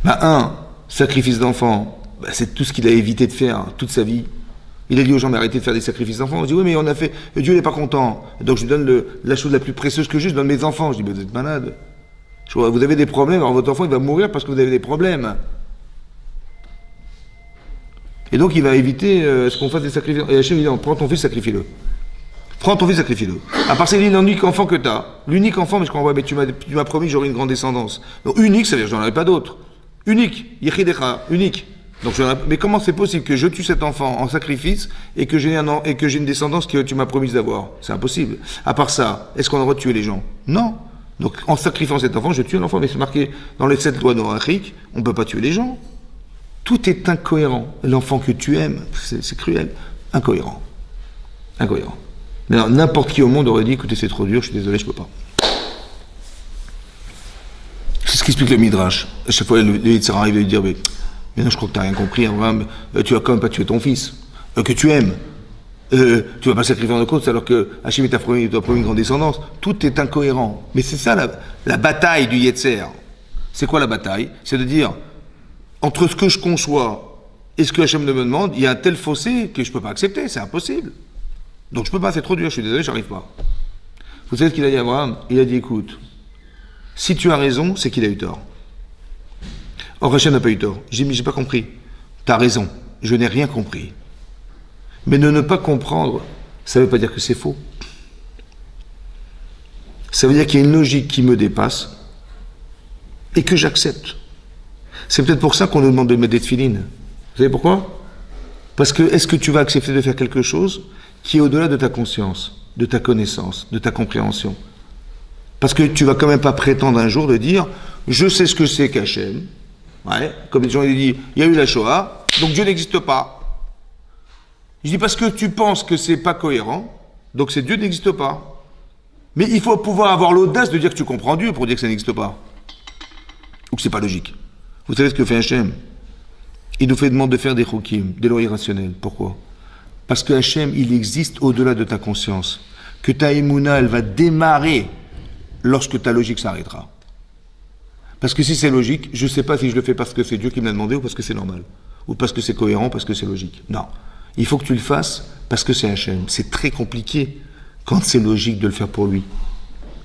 S1: Bah sacrifice d'enfant, bah, c'est tout ce qu'il a évité de faire toute sa vie. Il a dit aux gens, mais arrêtez de faire des sacrifices d'enfants. On dit, oui, mais on a fait, Dieu n'est pas content. Donc je lui donne la chose la plus précieuse que j'ai, je donne mes enfants. Je dis, mais vous êtes malade. Vous avez des problèmes, alors votre enfant, il va mourir parce que vous avez des problèmes. Et donc il va éviter ce qu'on fasse des sacrifices. Et Hachem, il dit, prends ton fils, sacrifie-le. Prends ton fils, sacrifie-le. À part c'est l'unique enfant que tu as. L'unique enfant, mais je crois, ouais, mais tu m'as promis que j'aurais une grande descendance. Donc unique, ça veut dire que j'en aurai pas d'autres. Unique. Yechidecha, unique. Donc, mais comment c'est possible que je tue cet enfant en sacrifice et que j'ai une descendance que tu m'as promis d'avoir? C'est impossible. À part ça, est-ce qu'on a le droit de tuer les gens? Non. Donc en sacrifiant cet enfant, je tue un enfant, mais c'est marqué dans les 7 lois noachiques, on ne peut pas tuer les gens. Tout est incohérent. L'enfant que tu aimes, c'est cruel. Incohérent. Incohérent. Mais alors, n'importe qui au monde aurait dit, écoutez, c'est trop dur, je suis désolé, je ne peux pas. C'est ce qu'explique le Midrash. À chaque fois, le Yitzhak arrive à lui dire, mais non, je crois que tu n'as rien compris, Abraham, tu vas quand même pas tuer ton fils, que tu aimes. Tu vas pas sacrifier en cause alors que Hachem t'a promis une grande descendance. Tout est incohérent. Mais c'est ça la bataille du Yetzer. C'est quoi la bataille? C'est de dire, entre ce que je conçois et ce que Hachem me demande, il y a un tel fossé que je ne peux pas accepter, c'est impossible. Donc je ne peux pas, c'est trop dur, je suis désolé, j'arrive pas. Vous savez ce qu'il a dit à Abraham? Il a dit, écoute, si tu as raison, c'est qu'il a eu tort. Or Hachem n'a pas eu tort. J'ai dit, mais j'ai pas compris. Tu as raison, je n'ai rien compris. Mais de ne pas comprendre, ça ne veut pas dire que c'est faux. Ça veut dire qu'il y a une logique qui me dépasse et que j'accepte. C'est peut-être pour ça qu'on nous demande de mettre des tefilines. Vous savez pourquoi? Parce que est-ce que tu vas accepter de faire quelque chose qui est au-delà de ta conscience, de ta connaissance, de ta compréhension? Parce que tu vas quand même pas prétendre un jour de dire je sais ce que c'est qu'Hachem. Ouais, comme les gens ils disent, il y a eu la Shoah, donc Dieu n'existe pas. Je dis parce que tu penses que c'est pas cohérent, donc c'est Dieu n'existe pas. Mais il faut pouvoir avoir l'audace de dire que tu comprends Dieu pour dire que ça n'existe pas. Ou que c'est pas logique. Vous savez ce que fait Hachem? Il nous fait demander de faire des chokim, des lois irrationnelles. Pourquoi? Parce que Hachem, il existe au-delà de ta conscience. Que ta émouna, elle va démarrer lorsque ta logique s'arrêtera. Parce que si c'est logique, je ne sais pas si je le fais parce que c'est Dieu qui me l'a demandé ou parce que c'est normal. Ou parce que c'est cohérent, parce que c'est logique. Non. Il faut que tu le fasses parce que c'est Hachem. C'est très compliqué quand c'est logique de le faire pour lui.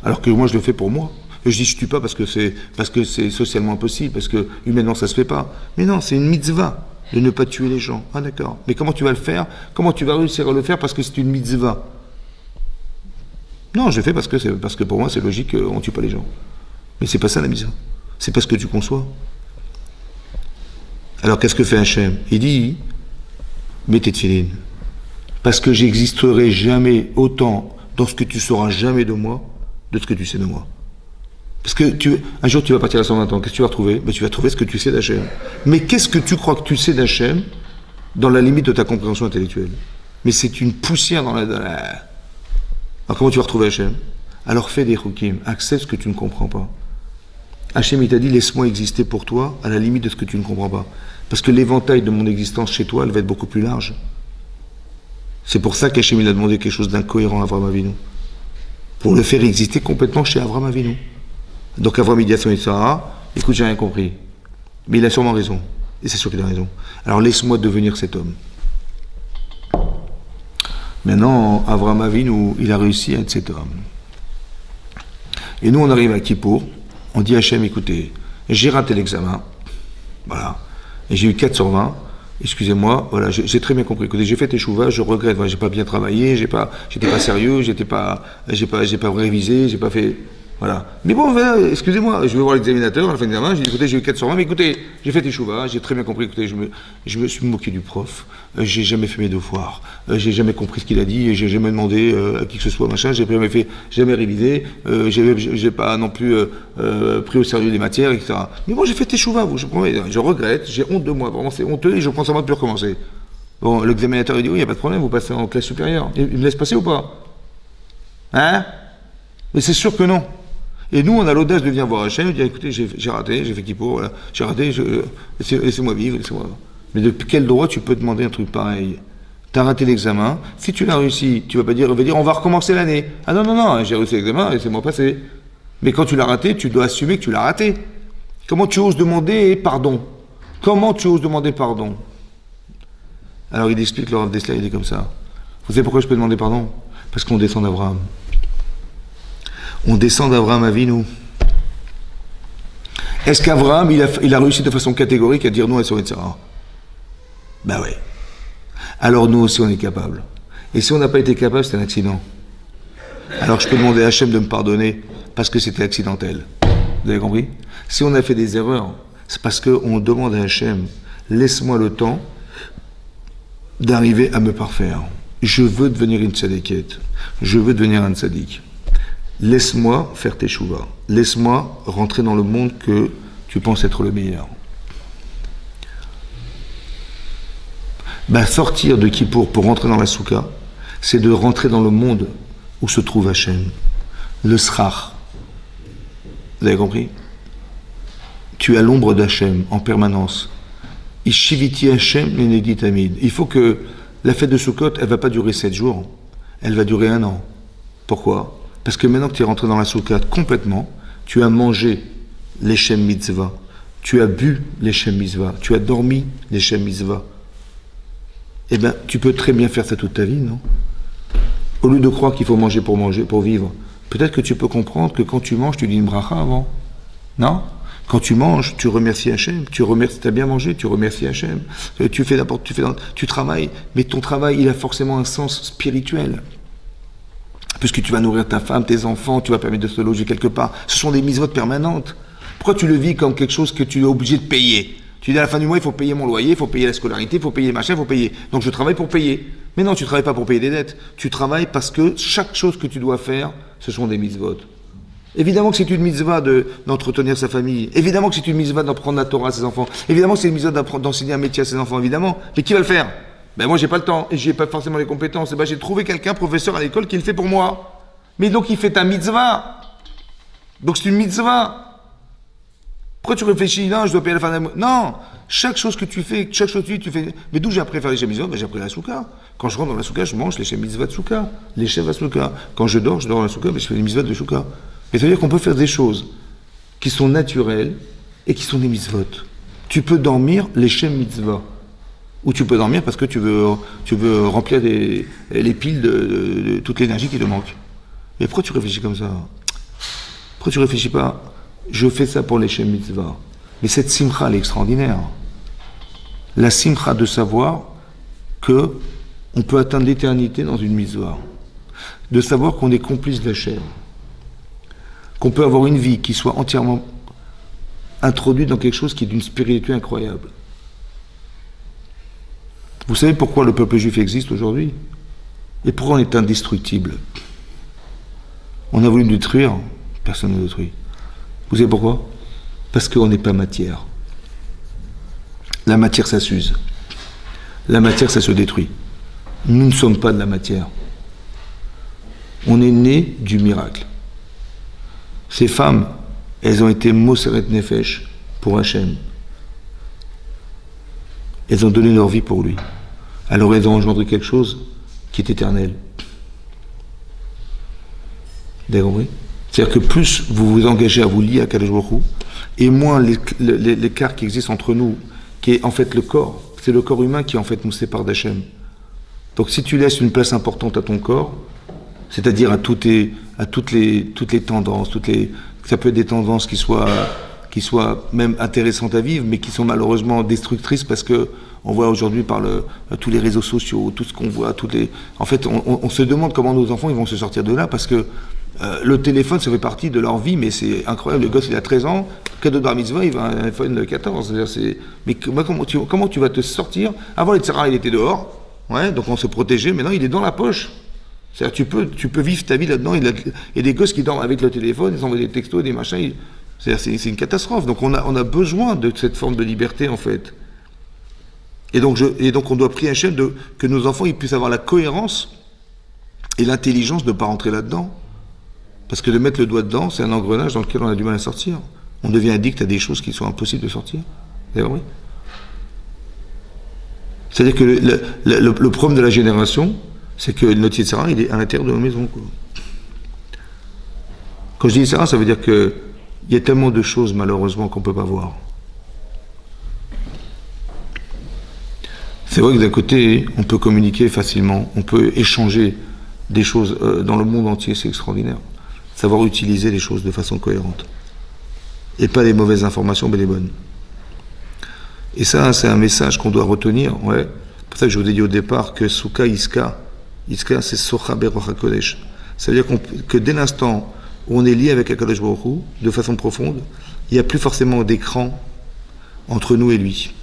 S1: Alors que moi, je le fais pour moi. Et je dis, je tue pas parce que c'est socialement impossible, parce que humainement, ça se fait pas. Mais non, c'est une mitzvah de ne pas tuer les gens. Ah d'accord. Mais comment tu vas le faire? Comment tu vas réussir à le faire parce que c'est une mitzvah? Non, je le fais parce que pour moi, c'est logique qu'on tue pas les gens. Mais c'est pas ça la mitzvah. C'est pas ce que tu conçois. Alors qu'est-ce que fait Hachem? Il dit, mets tes tefilines. Parce que j'existerai jamais autant dans ce que tu sauras jamais de moi, de ce que tu sais de moi. Parce que un jour tu vas partir à 120 ans, qu'est-ce que tu vas retrouver? Tu vas trouver ce que tu sais d'Hachem. Mais qu'est-ce que tu crois que tu sais d'Hachem dans la limite de ta compréhension intellectuelle? Mais c'est une poussière dans la... Alors comment tu vas retrouver Hachem? Alors fais des chukim, accepte ce que tu ne comprends pas. Hachem, il t'a dit, laisse-moi exister pour toi, à la limite de ce que tu ne comprends pas. Parce que l'éventail de mon existence chez toi, elle va être beaucoup plus large. C'est pour ça qu'Hachem, il a demandé quelque chose d'incohérent à Avraham Avinu. Pour le faire exister complètement chez Avraham Avinu. Donc Avraham, il dit à son Sarah, écoute, j'ai rien compris. Mais il a sûrement raison. Et c'est sûr qu'il a raison. Alors laisse-moi devenir cet homme. Maintenant, Avraham Avinu, il a réussi à être cet homme. Et nous, on arrive à Kippour, on dit à Hachem, écoutez, j'ai raté l'examen, voilà, et j'ai eu 4 sur 20, excusez-moi, voilà, j'ai très bien compris, écoutez, j'ai fait teshuva, je regrette, voilà, j'ai pas bien travaillé, j'étais pas sérieux, j'ai pas révisé, j'ai pas fait, voilà. Mais bon, voilà, excusez-moi, je vais voir l'examinateur à la fin de l'examen, j'ai dit, écoutez, j'ai eu 4 sur 20, mais écoutez, j'ai fait teshuva, j'ai très bien compris, écoutez, je me suis moqué du prof, j'ai jamais fait mes devoirs, j'ai jamais compris ce qu'il a dit, et j'ai jamais demandé à qui que ce soit, machin, j'ai jamais révisé, j'ai pas non plus pris au sérieux les matières, etc. Mais bon, j'ai fait teshuva, vous, je promets, je regrette, j'ai honte de moi, vraiment c'est honteux, et je prends ça moi de plus recommencer. Bon, l'examinateur il dit, oui, il n'y a pas de problème, vous passez en classe supérieure. Il me laisse passer ou pas? Hein? Mais c'est sûr que non. Et nous, on a l'audace de venir voir Hachem et de dire, écoutez, j'ai raté, j'ai fait Kippour, voilà, j'ai raté, laissez-moi vivre, laissez-moi. Mais de quel droit tu peux demander un truc pareil? T'as raté l'examen, si tu l'as réussi, tu vas pas dire, on va recommencer l'année. Ah non, non, non, j'ai réussi l'examen, laissez-moi passer. Mais quand tu l'as raté, tu dois assumer que tu l'as raté. Comment tu oses demander pardon? Comment tu oses demander pardon? Alors il explique, le Rav Dessler, il est comme ça. Vous savez pourquoi je peux demander pardon? Parce qu'on descend d'Abraham. On descend d'Avraham Avinu. Est-ce qu'Avraham, il a réussi de façon catégorique à dire non à son Yetzirah? Ben oui. Alors nous aussi, on est capable. Et si on n'a pas été capable, c'est un accident. Alors je peux demander à Hachem de me pardonner parce que c'était accidentel. Vous avez compris? Si on a fait des erreurs, c'est parce qu'on demande à Hachem, laisse-moi le temps d'arriver à me parfaire. Je veux devenir une tzadikette. Je veux devenir un tzadik. Laisse-moi faire tes chouvas. Laisse-moi rentrer dans le monde que tu penses être le meilleur. Ben, sortir de Kippour pour rentrer dans la soukha, c'est de rentrer dans le monde où se trouve Hachem. Le srach. Vous avez compris? Tu as l'ombre d'Hachem en permanence. Ishiviti Hachem Nenegdi Tamid. Il faut que la fête de Sukkot, elle ne va pas durer 7 jours. Elle va durer 1 an. Pourquoi? Parce que maintenant que tu es rentré dans la soukha complètement, tu as mangé les Shem Mitzvah, tu as bu les Shem Mitzvah, tu as dormi les Shem Mitzvah. Eh bien, tu peux très bien faire ça toute ta vie, non? Au lieu de croire qu'il faut manger, pour vivre, peut-être que tu peux comprendre que quand tu manges, tu dis une bracha avant. Non? Quand tu manges, tu remercies Hachem, tu as bien mangé, tu remercies Hachem, tu travailles, mais ton travail, il a forcément un sens spirituel. Puisque tu vas nourrir ta femme, tes enfants, tu vas permettre de se loger quelque part. Ce sont des mitzvot permanentes. Pourquoi tu le vis comme quelque chose que tu es obligé de payer? Tu dis à la fin du mois, il faut payer mon loyer, il faut payer la scolarité, il faut payer les machins, il faut payer. Donc je travaille pour payer. Mais non, tu ne travailles pas pour payer des dettes. Tu travailles parce que chaque chose que tu dois faire, ce sont des mitzvot. Évidemment que c'est une mitzvah d'entretenir sa famille. Évidemment que c'est une mitzvah d'apprendre la Torah à ses enfants. Évidemment que c'est une mitzvah d'enseigner un métier à ses enfants, évidemment. Mais qui va le faire? Ben moi j'ai pas le temps et j'ai pas forcément les compétences. Et ben j'ai trouvé quelqu'un, professeur à l'école, qui le fait pour moi. Mais donc il fait ta mitzvah. Donc c'est une mitzvah. Pourquoi tu réfléchis? Non, je dois payer la fin de la... Non, chaque chose que tu fais, tu fais. Mais d'où j'ai appris à faire les shem mitzvah? Ben, j'ai appris la soukha. Quand je rentre dans la soukha, je mange les shem mitzvah de soukha, les chefs à soukha. Quand je dors dans la soukha, ben, je fais les mitzvah de soukha. Et ça veut dire qu'on peut faire des choses qui sont naturelles et qui sont des mitzvot. Tu peux dormir les shem mitzvah. Ou tu peux dormir parce que tu veux remplir les piles de toute l'énergie qui te manque. Mais pourquoi tu réfléchis comme ça? Pourquoi tu réfléchis pas? Je fais ça pour les Shem Mitzvah. Mais cette simcha, elle est extraordinaire. La simcha de savoir que on peut atteindre l'éternité dans une mitzvah. De savoir qu'on est complice de la chaîne. Qu'on peut avoir une vie qui soit entièrement introduite dans quelque chose qui est d'une spiritualité incroyable. Vous savez pourquoi le peuple juif existe aujourd'hui? Et pourquoi on est indestructible? On a voulu nous détruire, personne ne nous détruit. Vous savez pourquoi? Parce qu'on n'est pas matière. La matière, ça s'use. La matière, ça se détruit. Nous ne sommes pas de la matière. On est né du miracle. Ces femmes, elles ont été Moseret Nefesh pour Hachem. Elles ont donné leur vie pour lui. Alors elles ont engendré quelque chose qui est éternel. Vous avez compris? C'est-à-dire que plus vous vous engagez à vous lier à Kadosh Baruch Hu, et moins l'écart qui existe entre nous, qui est en fait le corps, c'est le corps humain qui en fait nous sépare d'Hachem. Donc si tu laisses une place importante à ton corps, c'est-à-dire à toutes les tendances, ça peut être des tendances qui soient même intéressantes à vivre, mais qui sont malheureusement destructrices parce que on voit aujourd'hui par tous les réseaux sociaux, tout ce qu'on voit, en fait, on se demande comment nos enfants ils vont se sortir de là parce que le téléphone, ça fait partie de leur vie, mais c'est incroyable. Le gosse, il a 13 ans, cadeau de bar mitzvah, il va un iPhone 14. Mais comment tu vas te sortir? Avant, les tsara, il était dehors, ouais, donc on se protégeait, maintenant il est dans la poche. C'est-à-dire, tu peux vivre ta vie là-dedans. Il y a des gosses qui dorment avec le téléphone, ils envoient des textos, des machins. C'est une catastrophe. Donc on a besoin de cette forme de liberté, en fait. Et donc on doit prier Hachem que nos enfants ils puissent avoir la cohérence et l'intelligence de ne pas rentrer là-dedans. Parce que de mettre le doigt dedans, c'est un engrenage dans lequel on a du mal à sortir. On devient addict à des choses qui sont impossibles de sortir. Vous avez compris? C'est-à-dire que le problème de la génération, c'est que notre Yitzhara, il est à l'intérieur de nos maisons. Quoi. Quand je dis Yitzhara, ça veut dire qu'il y a tellement de choses, malheureusement, qu'on ne peut pas voir. C'est vrai que d'un côté, on peut communiquer facilement, on peut échanger des choses dans le monde entier, c'est extraordinaire. Savoir utiliser les choses de façon cohérente. Et pas les mauvaises informations, mais les bonnes. Et ça, c'est un message qu'on doit retenir. Ouais. C'est pour ça que je vous ai dit au départ que Souka Iska, c'est Socha Beroch HaKodesh. Ça veut dire que dès l'instant où on est lié avec HaKadosh Baruch Hu, de façon profonde, il n'y a plus forcément d'écran entre nous et lui.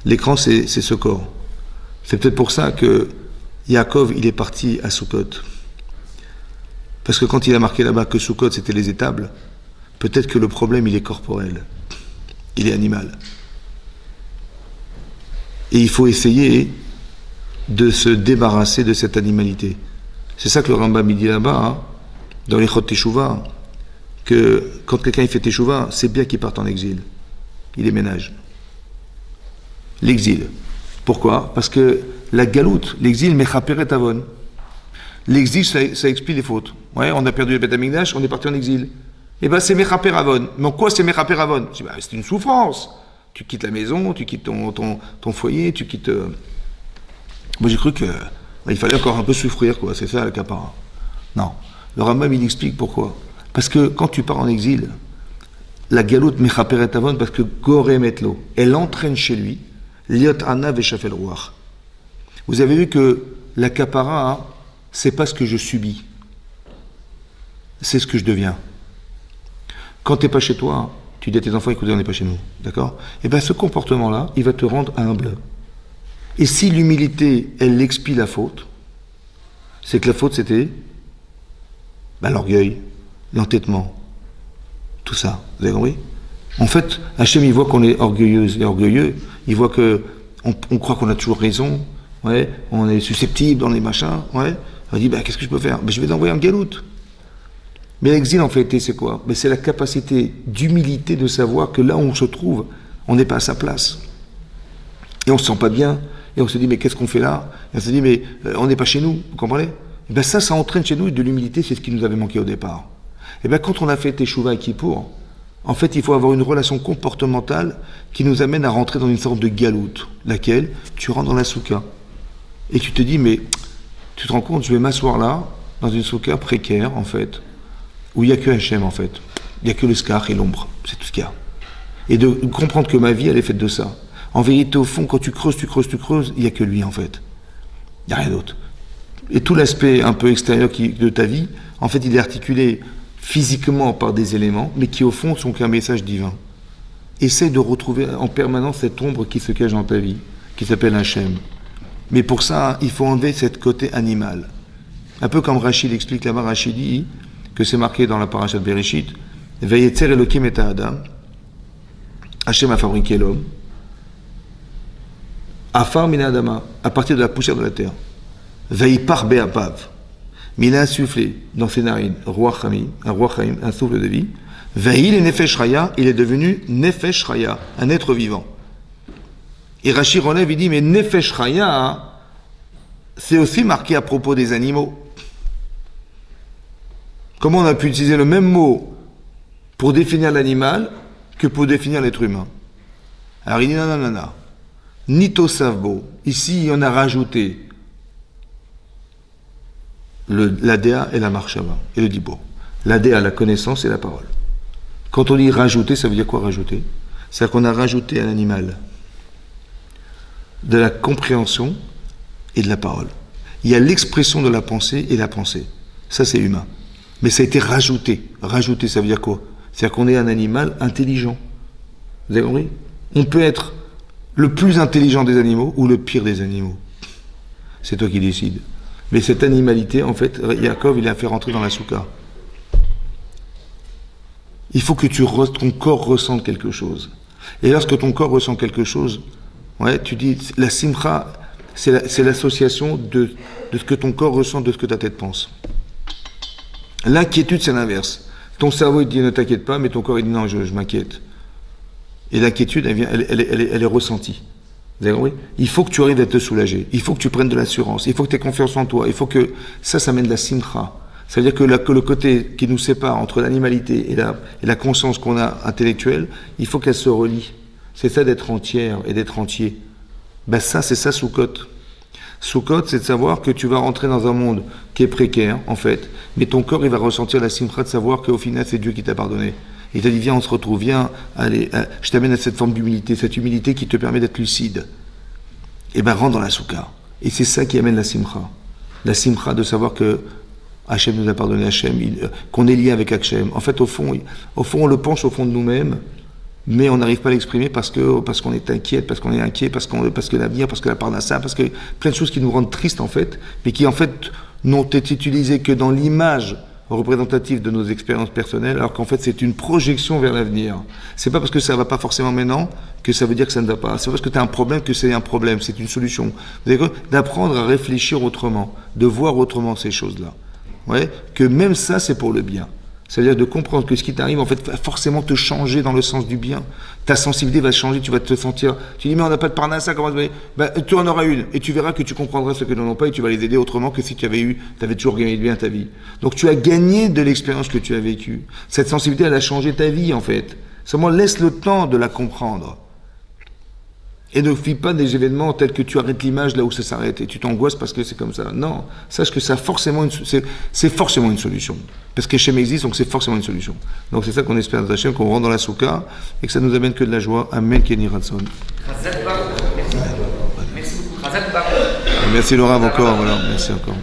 S1: L'écran, c'est ce corps. C'est peut-être pour ça que Yaakov, il est parti à Sukkot. Parce que quand il a marqué là-bas que Sukkot, c'était les étables, peut-être que le problème, il est corporel. Il est animal. Et il faut essayer de se débarrasser de cette animalité. C'est ça que le Rambam dit là-bas, dans les Chot Teshuvah, que quand quelqu'un il fait Teshuvah, c'est bien qu'il parte en exil. Il déménage. L'exil. Pourquoi? Parce que la galoute, l'exil, mechaperet avon. L'exil, ça explique les fautes. Ouais, on a perdu le Beth Amikdash, on est parti en exil. Eh bien, c'est mechaper avon. Mais en quoi c'est mechaper avon? Je dis, bah, c'est une souffrance. Tu quittes la maison, tu quittes ton foyer, tu quittes... Moi, j'ai cru que il fallait encore un peu souffrir, quoi. C'est ça, le capara. Non. Le Rambam, il explique pourquoi. Parce que quand tu pars en exil, la galoute mechaperet avon, parce que gore metlo, elle entraîne chez lui liot ana veshafel ruach. Vous avez vu que la capara, c'est pas ce que je subis, c'est ce que je deviens. Quand tu n'es pas chez toi, tu dis à tes enfants, écoutez, on n'est pas chez nous, d'accord? Et bien ce comportement-là, il va te rendre humble. Et si l'humilité, elle expie la faute, c'est que la faute c'était l'orgueil, l'entêtement, tout ça, vous avez compris? En fait, Hachem, il voit qu'on est orgueilleuse et orgueilleux, il voit qu'on croit qu'on a toujours raison, ouais, on est susceptible dans les machins, ouais. On dit, qu'est-ce que je peux faire? Je vais t'envoyer en galoute. Mais l'exil, en fait, c'est quoi? C'est la capacité d'humilité de savoir que là où on se trouve, on n'est pas à sa place. Et on ne se sent pas bien. Et on se dit, mais qu'est-ce qu'on fait là? Et on se dit, mais on n'est pas chez nous. Vous comprenez? Et ça entraîne chez nous de l'humilité, c'est ce qui nous avait manqué au départ. Et quand on a fait Teshuvah et Kippour, en fait, il faut avoir une relation comportementale qui nous amène à rentrer dans une sorte de galoute, laquelle tu rentres dans la soukha. Et tu te dis, mais tu te rends compte, je vais m'asseoir là, dans une soukha précaire, en fait, où il n'y a que Hachem, en fait. Il n'y a que le skar et l'ombre, c'est tout ce qu'il y a. Et de comprendre que ma vie, elle est faite de ça. En vérité, au fond, quand tu creuses, il n'y a que lui, en fait. Il n'y a rien d'autre. Et tout l'aspect un peu extérieur de ta vie, en fait, il est articulé physiquement par des éléments, mais qui, au fond, sont qu'un message divin. Essaye de retrouver en permanence cette ombre qui se cache dans ta vie, qui s'appelle Hachem. Mais pour ça, il faut enlever cette côté animal. Un peu comme Rachid explique là-bas, Rachid dit que c'est marqué dans la parasha de Bereshit, Vayetzer Elokim et Adam, Hachem a fabriqué l'homme, Afar min Adama, à partir de la poussière de la terre, Vayipar Be'apav, mais il a insufflé dans ses narines un roi Chaim, un souffle de vie, Ve'il est Nefesh Raya, il est devenu Nefesh Raya, un être vivant. Et Rashi relève, il dit, mais Nefesh Raya, c'est aussi marqué à propos des animaux. Comment on a pu utiliser le même mot pour définir l'animal que pour définir l'être humain? Alors il dit, non. Nito Savbo, ici on a rajouté la déa et la marshava, et le dibo. La déa, la connaissance et la parole. Quand on dit rajouter, ça veut dire quoi rajouter? C'est-à-dire qu'on a rajouté à l'animal de la compréhension et de la parole. Il y a l'expression de la pensée et la pensée. Ça, c'est humain. Mais ça a été rajouté. Rajouter, ça veut dire quoi? C'est-à-dire qu'on est un animal intelligent. Vous avez compris? On peut être le plus intelligent des animaux ou le pire des animaux. C'est toi qui décides. Mais cette animalité, en fait, Yaakov, il l'a fait rentrer dans la soukha. Il faut que ton corps ressente quelque chose. Et lorsque ton corps ressent quelque chose, ouais, tu dis, la simcha, c'est l'association de ce que ton corps ressent, de ce que ta tête pense. L'inquiétude, c'est l'inverse. Ton cerveau, il te dit, ne t'inquiète pas, mais ton corps, il dit, non, je m'inquiète. Et l'inquiétude, elle est ressentie. Vous avez compris? Il faut que tu arrives à te soulager. Il faut que tu prennes de l'assurance. Il faut que tu aies confiance en toi. Il faut que ça mène de la simcha. Ça veut dire que le côté qui nous sépare entre l'animalité et la conscience qu'on a intellectuelle, il faut qu'elle se relie. C'est ça d'être entière et d'être entier. Ben ça, c'est ça Soukot. Soukot, c'est de savoir que tu vas rentrer dans un monde qui est précaire, en fait, mais ton corps, il va ressentir la simcha de savoir qu'au final, c'est Dieu qui t'a pardonné. Il t'a dit, viens, on se retrouve, viens, allez, je t'amène à cette forme d'humilité, cette humilité qui te permet d'être lucide. Et ben, rentre dans la soukha. Et c'est ça qui amène la simcha. La simcha de savoir que Hachem nous a pardonné, qu'on est lié avec Hachem. En fait, au fond, on le pense au fond de nous-mêmes, mais on n'arrive pas à l'exprimer parce qu'on est inquiet, parce que l'avenir, parce que la parnassa, parce que plein de choses qui nous rendent tristes, en fait, mais qui, en fait, n'ont été utilisées que dans l'image représentative de nos expériences personnelles, alors qu'en fait, c'est une projection vers l'avenir. C'est pas parce que ça va pas forcément maintenant que ça veut dire que ça ne va pas. C'est pas parce que tu as un problème que c'est un problème, c'est une solution. Vous avez d'apprendre à réfléchir autrement, de voir autrement ces choses-là. Ouais, que même ça, c'est pour le bien. C'est-à-dire de comprendre que ce qui t'arrive, en fait, va forcément te changer dans le sens du bien. Ta sensibilité va changer, tu vas te sentir... Tu dis, mais on n'a pas de parnassa, comment ça va? Ben, tu en auras une, et tu verras que tu comprendras ce que n'en ont pas, et tu vas les aider autrement que si tu avais toujours gagné de bien ta vie. Donc tu as gagné de l'expérience que tu as vécue. Cette sensibilité, elle a changé ta vie, en fait. Seulement, laisse le temps de la comprendre. Et ne fuis pas des événements tels que tu arrêtes l'image là où ça s'arrête et tu t'angoisses parce que c'est comme ça. Non, sache que c'est forcément une solution. Parce qu'Hachem existe, donc c'est forcément une solution. Donc c'est ça qu'on espère de Hachem, qu'on rentre dans la soukha et que ça nous amène que de la joie. Amen, Kenny Ratson. Merci beaucoup. Merci Laura encore, voilà, merci encore.